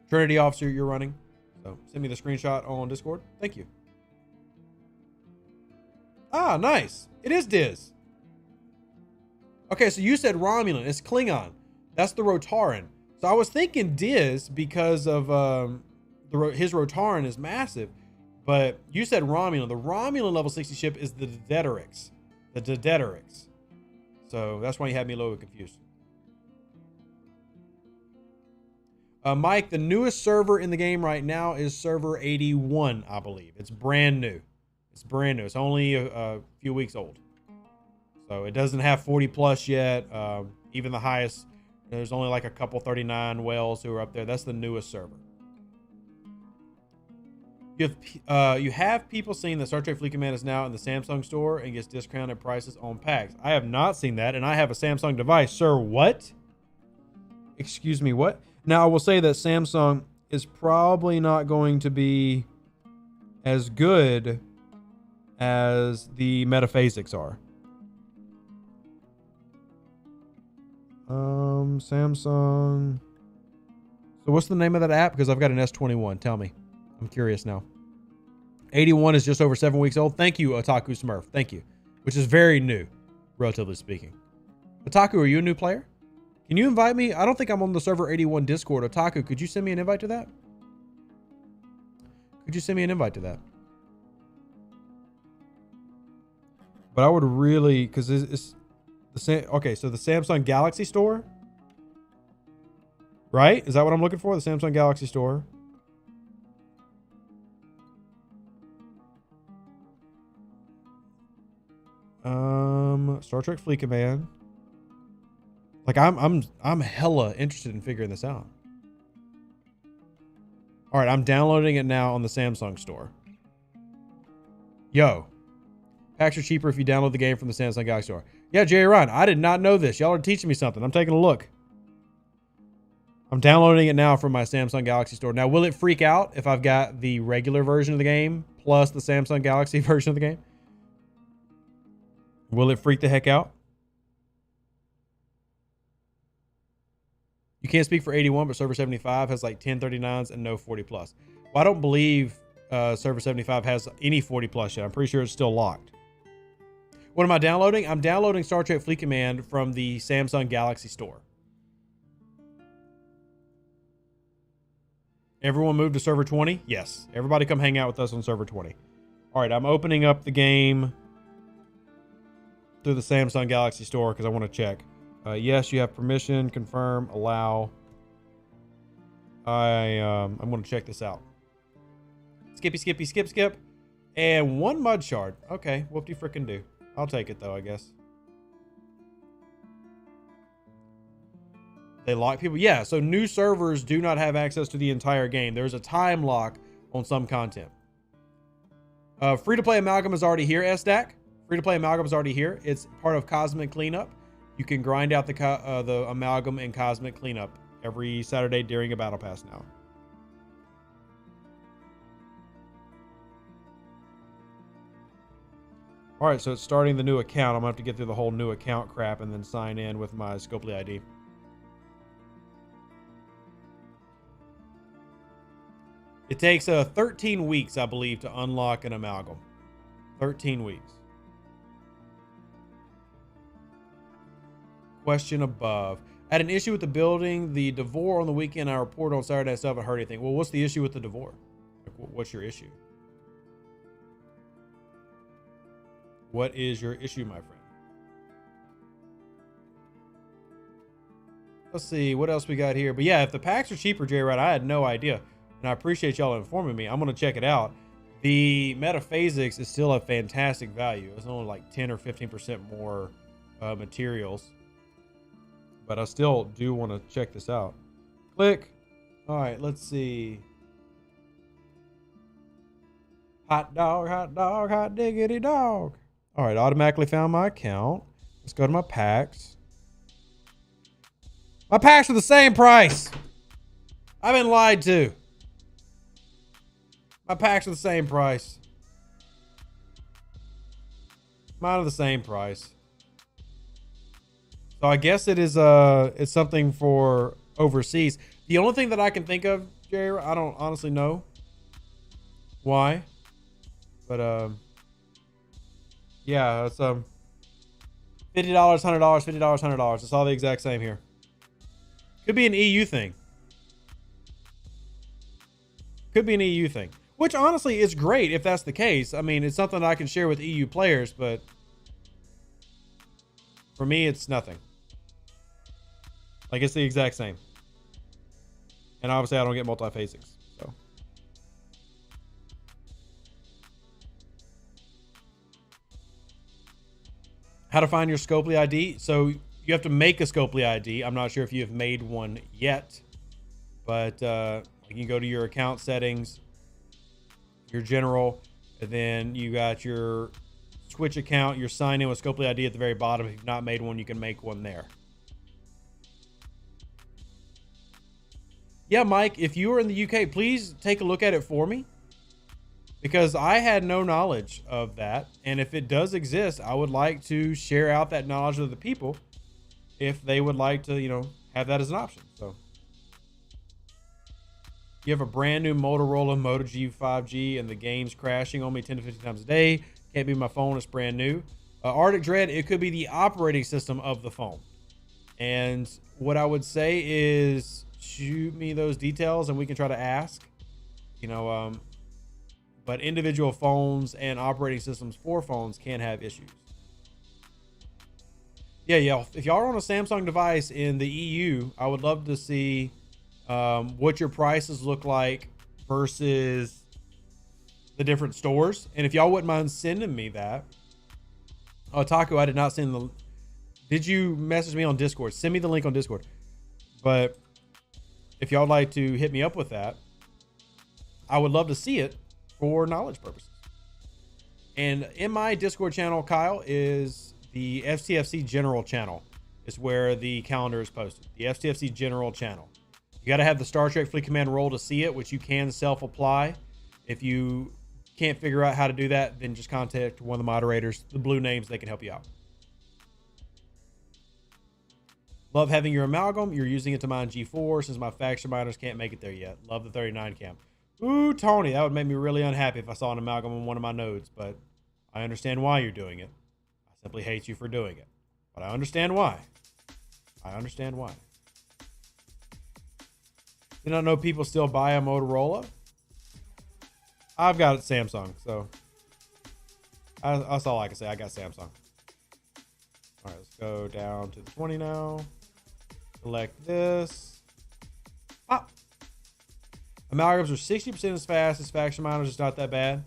Trinity officer you're running. So send me the screenshot on Discord. Thank you. Ah, nice. It is Diz. Okay, so you said Romulan. It's Klingon. That's the Rotaran. So I was thinking Diz because of his Rotaran is massive. But you said Romulan. The Romulan level 60 ship is the Dederics. The Dederics. So that's why you had me a little bit confused. Mike, the newest server in the game right now is server 81, I believe. It's brand new. It's brand new. It's only a few weeks old. So it doesn't have 40 plus yet. Even the highest, there's only like a couple 39 whales who are up there. That's the newest server. You have people seeing that Star Trek Fleet Command is now in the Samsung store and gets discounted prices on packs. I have not seen that, and I have a Samsung device. Sir, what? Excuse me, what? Now, I will say that Samsung is probably not going to be as good as the Metaphasics are. Samsung. So what's the name of that app? Because I've got an S21. Tell me. I'm curious now. 81 is just over 7 weeks old. Thank you, Otaku Smurf. Thank you. Which is very new, relatively speaking. Otaku, are you a new player? Can you invite me? I don't think I'm on the server 81 Discord. Otaku, could you send me an invite to that? Could you send me an invite to that? But I would really, because it's the same. Okay, so the Samsung Galaxy Store, right? Is that what I'm looking for? The Samsung Galaxy Store. Star Trek Fleet Command. Like I'm hella interested in figuring this out. All right, I'm downloading it now on the Samsung store. Yo, packs are cheaper if you download the game from the Samsung Galaxy Store. Yeah, Jerry Ryan, I did not know this. Y'all are teaching me something. I'm taking a look. I'm downloading it now from my Samsung Galaxy Store. Now, will it freak out if I've got the regular version of the game plus the Samsung Galaxy version of the game? Will it freak the heck out? You can't speak for 81, but Server 75 has like 1039s and no 40 plus. Well, I don't believe Server 75 has any 40 plus yet. I'm pretty sure it's still locked. What am I downloading? I'm downloading Star Trek Fleet Command from the Samsung Galaxy Store. Everyone move to server 20? Yes. Everybody come hang out with us on server 20. All right, I'm opening up the game through the Samsung Galaxy Store because I want to check. Yes, you have permission. Confirm. Allow. I'm going to check this out. Skippy, skippy, skip, skip. And one mud shard. Okay, whoop-de frickin' do. I'll take it, though, I guess. They lock people? Yeah, so new servers do not have access to the entire game. There's a time lock on some content. Free-to-play Amalgam is already here, SDAC. Free-to-play Amalgam is already here. It's part of Cosmic Cleanup. You can grind out the Amalgam and Cosmic Cleanup every Saturday during a battle pass now. All right, so it's starting the new account. I'm gonna have to get through the whole new account crap and then sign in with my Scopely ID. It takes 13 weeks, I believe, to unlock an Amalgam. 13 weeks. Question above. I had an issue with the building, the Devore on the weekend. I reported on Saturday. I still haven't heard anything. Well, what's the issue with the Devore? Like, what's your issue? What is your issue, my friend? Let's see what else we got here. But yeah, if the packs are cheaper, Jay, right? I had no idea, and I appreciate y'all informing me. I'm gonna check it out. The Metaphasics is still a fantastic value. It's only like 10 or 15% more materials. But I still do want to check this out. Click. All right, let's see. Hot dog, hot diggity dog. All right, automatically found my account. Let's go to my packs. My packs are the same price. I've been lied to. My packs are the same price. Mine are the same price. So I guess it is it's something for overseas. The only thing that I can think of, Jerry, I don't honestly know why. But yeah, it's $50, $100, $50, $100. It's all the exact same here. Could be an EU thing. Could be an EU thing. Which honestly is great if that's the case. I mean, it's something I can share with EU players, but for me, it's nothing. Like, it's the exact same. And obviously, I don't get multiphasics. So. How to find your Scopely ID. So, you have to make a Scopely ID. I'm not sure if you have made one yet. But you can go to your account settings, your general, and then you got your Twitch account. Your sign in with Scopely ID at the very bottom. If you've not made one, you can make one there. Yeah, Mike, if you are in the UK, please take a look at it for me, because I had no knowledge of that. And if it does exist, I would like to share out that knowledge with the people if they would like to, you know, have that as an option. So you have a brand new Motorola Moto G5G and the game's crashing on me 10 to 15 times a day. Can't be my phone. It's brand new. Arctic Dread, it could be the operating system of the phone. And what I would say is shoot me those details and we can try to ask, you know, but individual phones and operating systems for phones can have issues. Yeah. If y'all are on a Samsung device in the EU, I would love to see what your prices look like versus the different stores. And if y'all wouldn't mind sending me that. Oh, Taco, I did not send the. Did you message me on Discord? Send me the link on Discord. But if y'all would like to hit me up with that, I would love to see it for knowledge purposes. And in my Discord channel, Kyle, is the STFC General channel. Is where the calendar is posted. The STFC General channel. You got to have the Star Trek Fleet Command role to see it, which you can self-apply. If you can't figure out how to do that, then just contact one of the moderators, the blue names, they can help you out. Love having your amalgam. You're using it to mine G4 since my faction miners can't make it there yet. Love the 39 cam. Ooh, Tony, that would make me really unhappy if I saw an amalgam on one of my nodes, but I understand why you're doing it. I simply hate you for doing it, but I understand why. I understand why. Did not know people still buy a Motorola. I've got Samsung, so that's all I can say. I got Samsung. All right, let's go down to the 20 now. Select this. Pop. Amalgams are 60% as fast as faction miners. It's not that bad.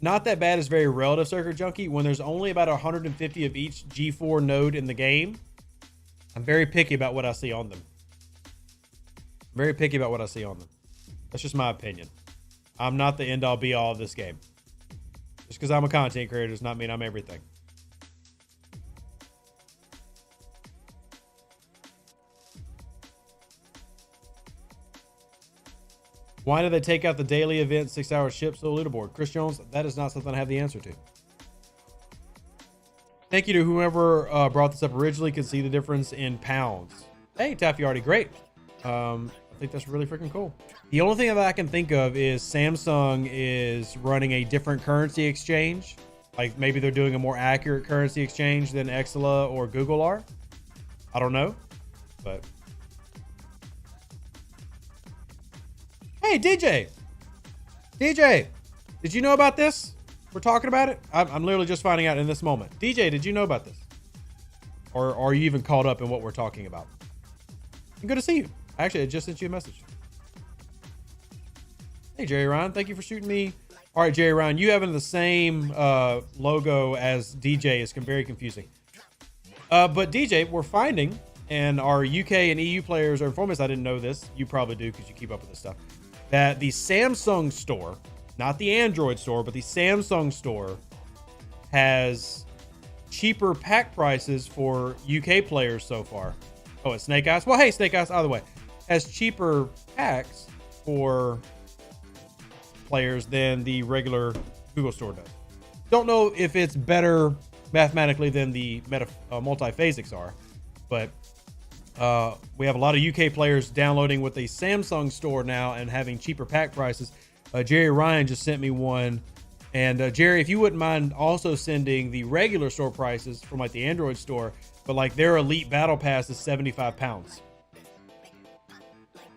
Not that bad is very relative, Circuit Junkie. When there's only about 150 of each G4 node in the game, I'm very picky about what I see on them. Very picky about what I see on them. That's just my opinion. I'm not the end all be all of this game. Just because I'm a content creator does not mean I'm everything. Why did they take out the daily event 6-hour ships to the leaderboard? Chris Jones, that is not something I have the answer to. Thank you to whoever brought this up originally. Can see the difference in pounds. Hey, Taffy, great. I think that's really freaking cool. The only thing that I can think of is Samsung is running a different currency exchange. Like maybe they're doing a more accurate currency exchange than Exela or Google are. I don't know, but. Hey, DJ, did you know about this? We're talking about it. I'm literally just finding out in this moment. DJ, did you know about this? Or are you even caught up in what we're talking about? Good to see you. Actually, I just sent you a message. Hey, Jerry Ryan, thank you for shooting me. All right, Jerry Ryan, you having the same logo as DJ is very confusing. But DJ, we're finding, and our UK and EU players are informing us, I didn't know this. You probably do because you keep up with this stuff. That the Samsung store, not the Android store, but the Samsung store has cheaper pack prices for UK players so far. Oh, it's Snake Eyes. Well, hey, Snake Eyes, either way, has cheaper packs for players than the regular Google store does. Don't know if it's better mathematically than the multi-phasics are, but we have a lot of UK players downloading with the Samsung store now and having cheaper pack prices. Jerry Ryan just sent me one. And Jerry, if you wouldn't mind also sending the regular store prices from like the Android store, but like their elite battle pass is 75 pounds.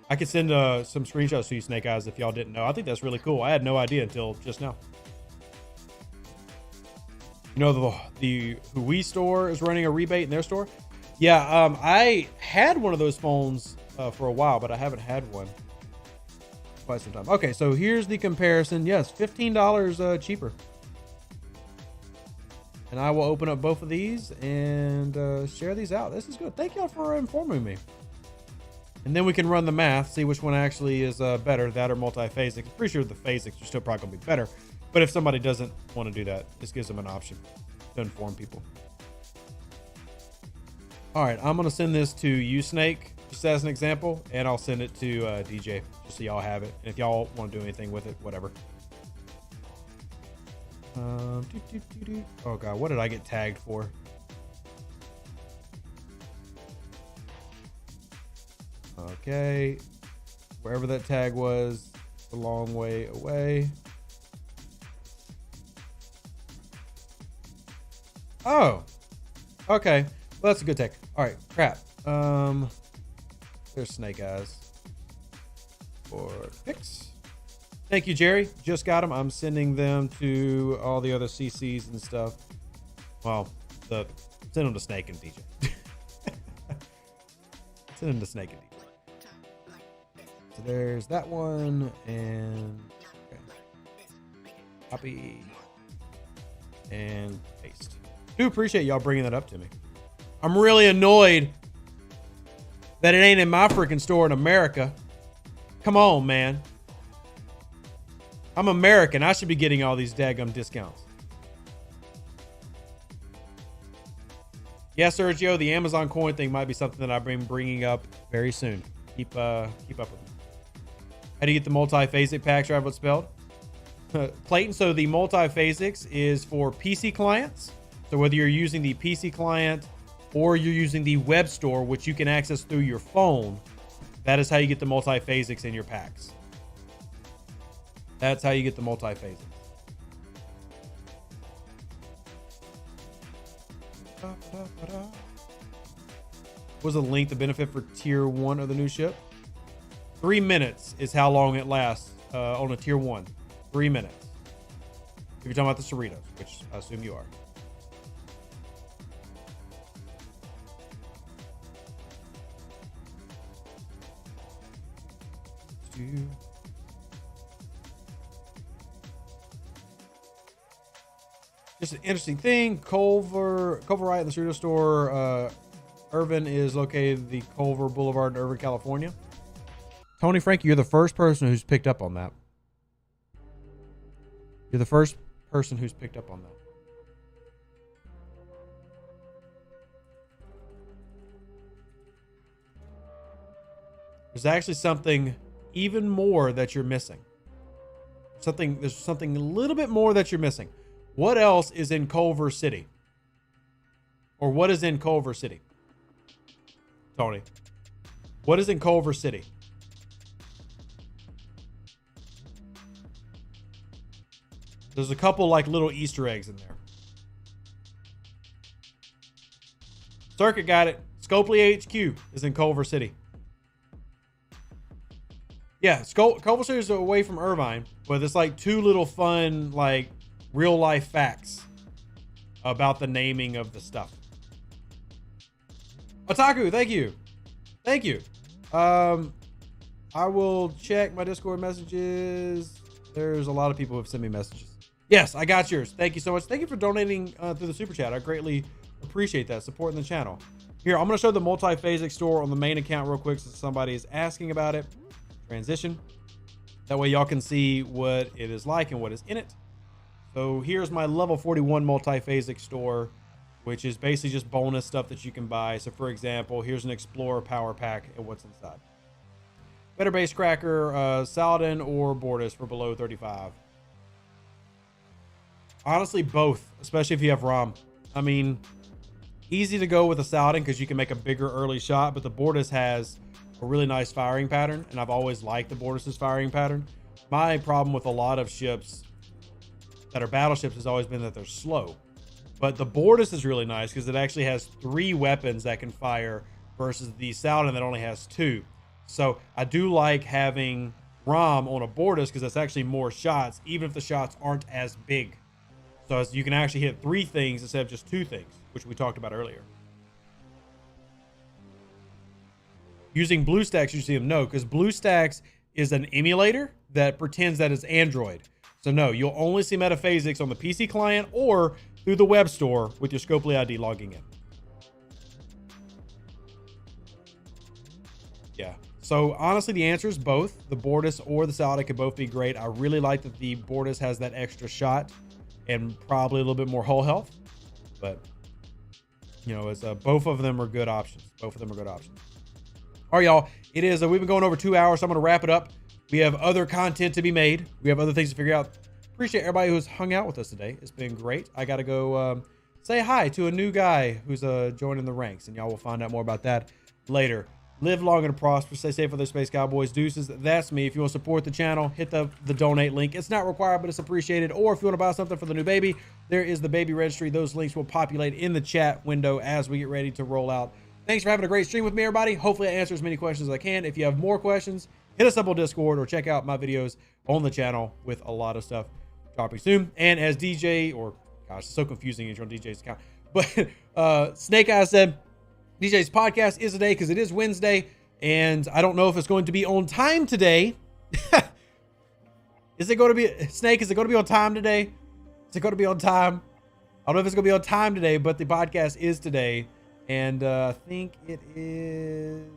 I could send some screenshots to you, Snake Eyes, if y'all didn't know. I think that's really cool. I had no idea until just now. You know, the Hui store is running a rebate in their store. Yeah, I had one of those phones for a while, but I haven't had one quite some time. Okay, so here's the comparison. Yes, $15 cheaper. And I will open up both of these and share these out. This is good. Thank y'all for informing me. And then we can run the math, see which one actually is better, that or multi-phasic. I'm pretty sure the phasics are still probably going to be better. But if somebody doesn't want to do that, this gives them an option to inform people. All right, I'm going to send this to you, Snake, just as an example, and I'll send it to DJ, just so y'all have it. And if y'all want to do anything with it, whatever. Oh, God, what did I get tagged for? Okay, wherever that tag was, it's a long way away. Oh, okay. Well, that's a good tag. All right, crap. There's Snake Eyes for pics. Thank you, Jerry. Just got them. I'm sending them to all the other CCs and stuff. Well, send them to Snake and DJ. Send them to Snake and DJ. So there's that one, and okay. Copy and paste. Do appreciate y'all bringing that up to me. I'm really annoyed that it ain't in my freaking store in America. Come on, man. I'm American. I should be getting all these daggum discounts. Yeah, Sergio, the Amazon coin thing might be something that I've been bringing up very soon. Keep up with me. How do you get the multi-phasic packs? Right, what's spelled? Clayton, so the multi-phasics is for PC clients. So whether you're using the PC client or you're using the web store, which you can access through your phone, that is how you get the multi-phasics in your packs. That's how you get the multi-phasics. Was the length the benefit for tier 1 of the new ship? 3 minutes is how long it lasts on a tier 1. 3 minutes. If you're talking about the Cerritos, which I assume you are. Just an interesting thing. Culver Wright in the Cerritos store. Irvin is located at the Culver Boulevard in Irvin, California. Tony Frank, you're the first person who's picked up on that. You're the first person who's picked up on that. There's actually something even more that you're missing. There's something a little bit more that you're missing. What else is in Culver City? Or what is in Culver City? Tony. What is in Culver City? There's a couple like little Easter eggs in there. Circuit got it. Scopely HQ is in Culver City. Yeah, Culver City is away from Irvine, but it's like two little fun, like real life facts about the naming of the stuff. Otaku, thank you. Thank you. I will check my Discord messages. There's a lot of people who have sent me messages. Yes, I got yours. Thank you so much. Thank you for donating through the super chat. I greatly appreciate that, supporting the channel. Here, I'm going to show the multi-phasic store on the main account real quick since somebody is asking about it. Transition. That way y'all can see what it is like and what is in it. So here's my level 41 multi-phasic store, which is basically just bonus stuff that you can buy. So for example, here's an Explorer power pack and what's inside. Better base cracker, Saladin or Bortus for below 35. Honestly, both, especially if you have ROM. I mean, easy to go with a Saladin because you can make a bigger early shot, but the Bortus has a really nice firing pattern, and I've always liked the Bortus's firing pattern. My problem with a lot of ships that are battleships has always been that they're slow. But the Bortus is really nice because it actually has 3 weapons that can fire versus the Saladin that only has 2. So I do like having ROM on a Bortus because it's actually more shots, even if the shots aren't as big. So you can actually hit 3 things instead of just 2 things, which we talked about earlier. Using BlueStacks, you see them. No, because BlueStacks is an emulator that pretends that it's Android. So no, you'll only see metaphasics on the PC client or through the web store with your Scopely ID logging in. Yeah. So honestly, the answer is both. The Bortus or the Saladin could both be great. I really like that the Bortus has that extra shot and probably a little bit more hull health. But, you know, both of them are good options. Both of them are good options. All right, y'all. It is, we've been going over 2 hours, so I'm going to wrap it up. We have other content to be made. We have other things to figure out. Appreciate everybody who's hung out with us today. It's been great. I got to go say hi to a new guy who's joining the ranks, and y'all will find out more about that later. Live long and prosper. Stay safe with those Space Cowboys. Deuces, that's me. If you want to support the channel, hit the donate link. It's not required, but it's appreciated. Or if you want to buy something for the new baby, there is the baby registry. Those links will populate in the chat window as we get ready to roll out. Thanks for having a great stream with me, everybody. Hopefully I answer as many questions as I can. If you have more questions, hit us up on Discord or check out my videos on the channel with a lot of stuff dropping soon. And as DJ, or gosh, it's so confusing if you're on DJ's account. But Snake Eye said DJ's podcast is today because it is Wednesday, and I don't know if it's going to be on time today. Is it going to be, Snake, is it going to be on time today? Is it going to be on time? I don't know if it's going to be on time today, but the podcast is today. And I think it is,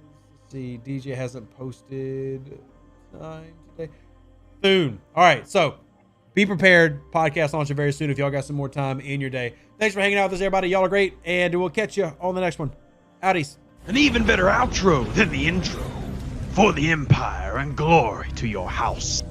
let's see, DJ hasn't posted time today. Soon. All right, so be prepared. Podcast launching very soon if y'all got some more time in your day. Thanks for hanging out with us, everybody. Y'all are great, and we'll catch you on the next one. Howdies. An even better outro than the intro for the Empire and glory to your house.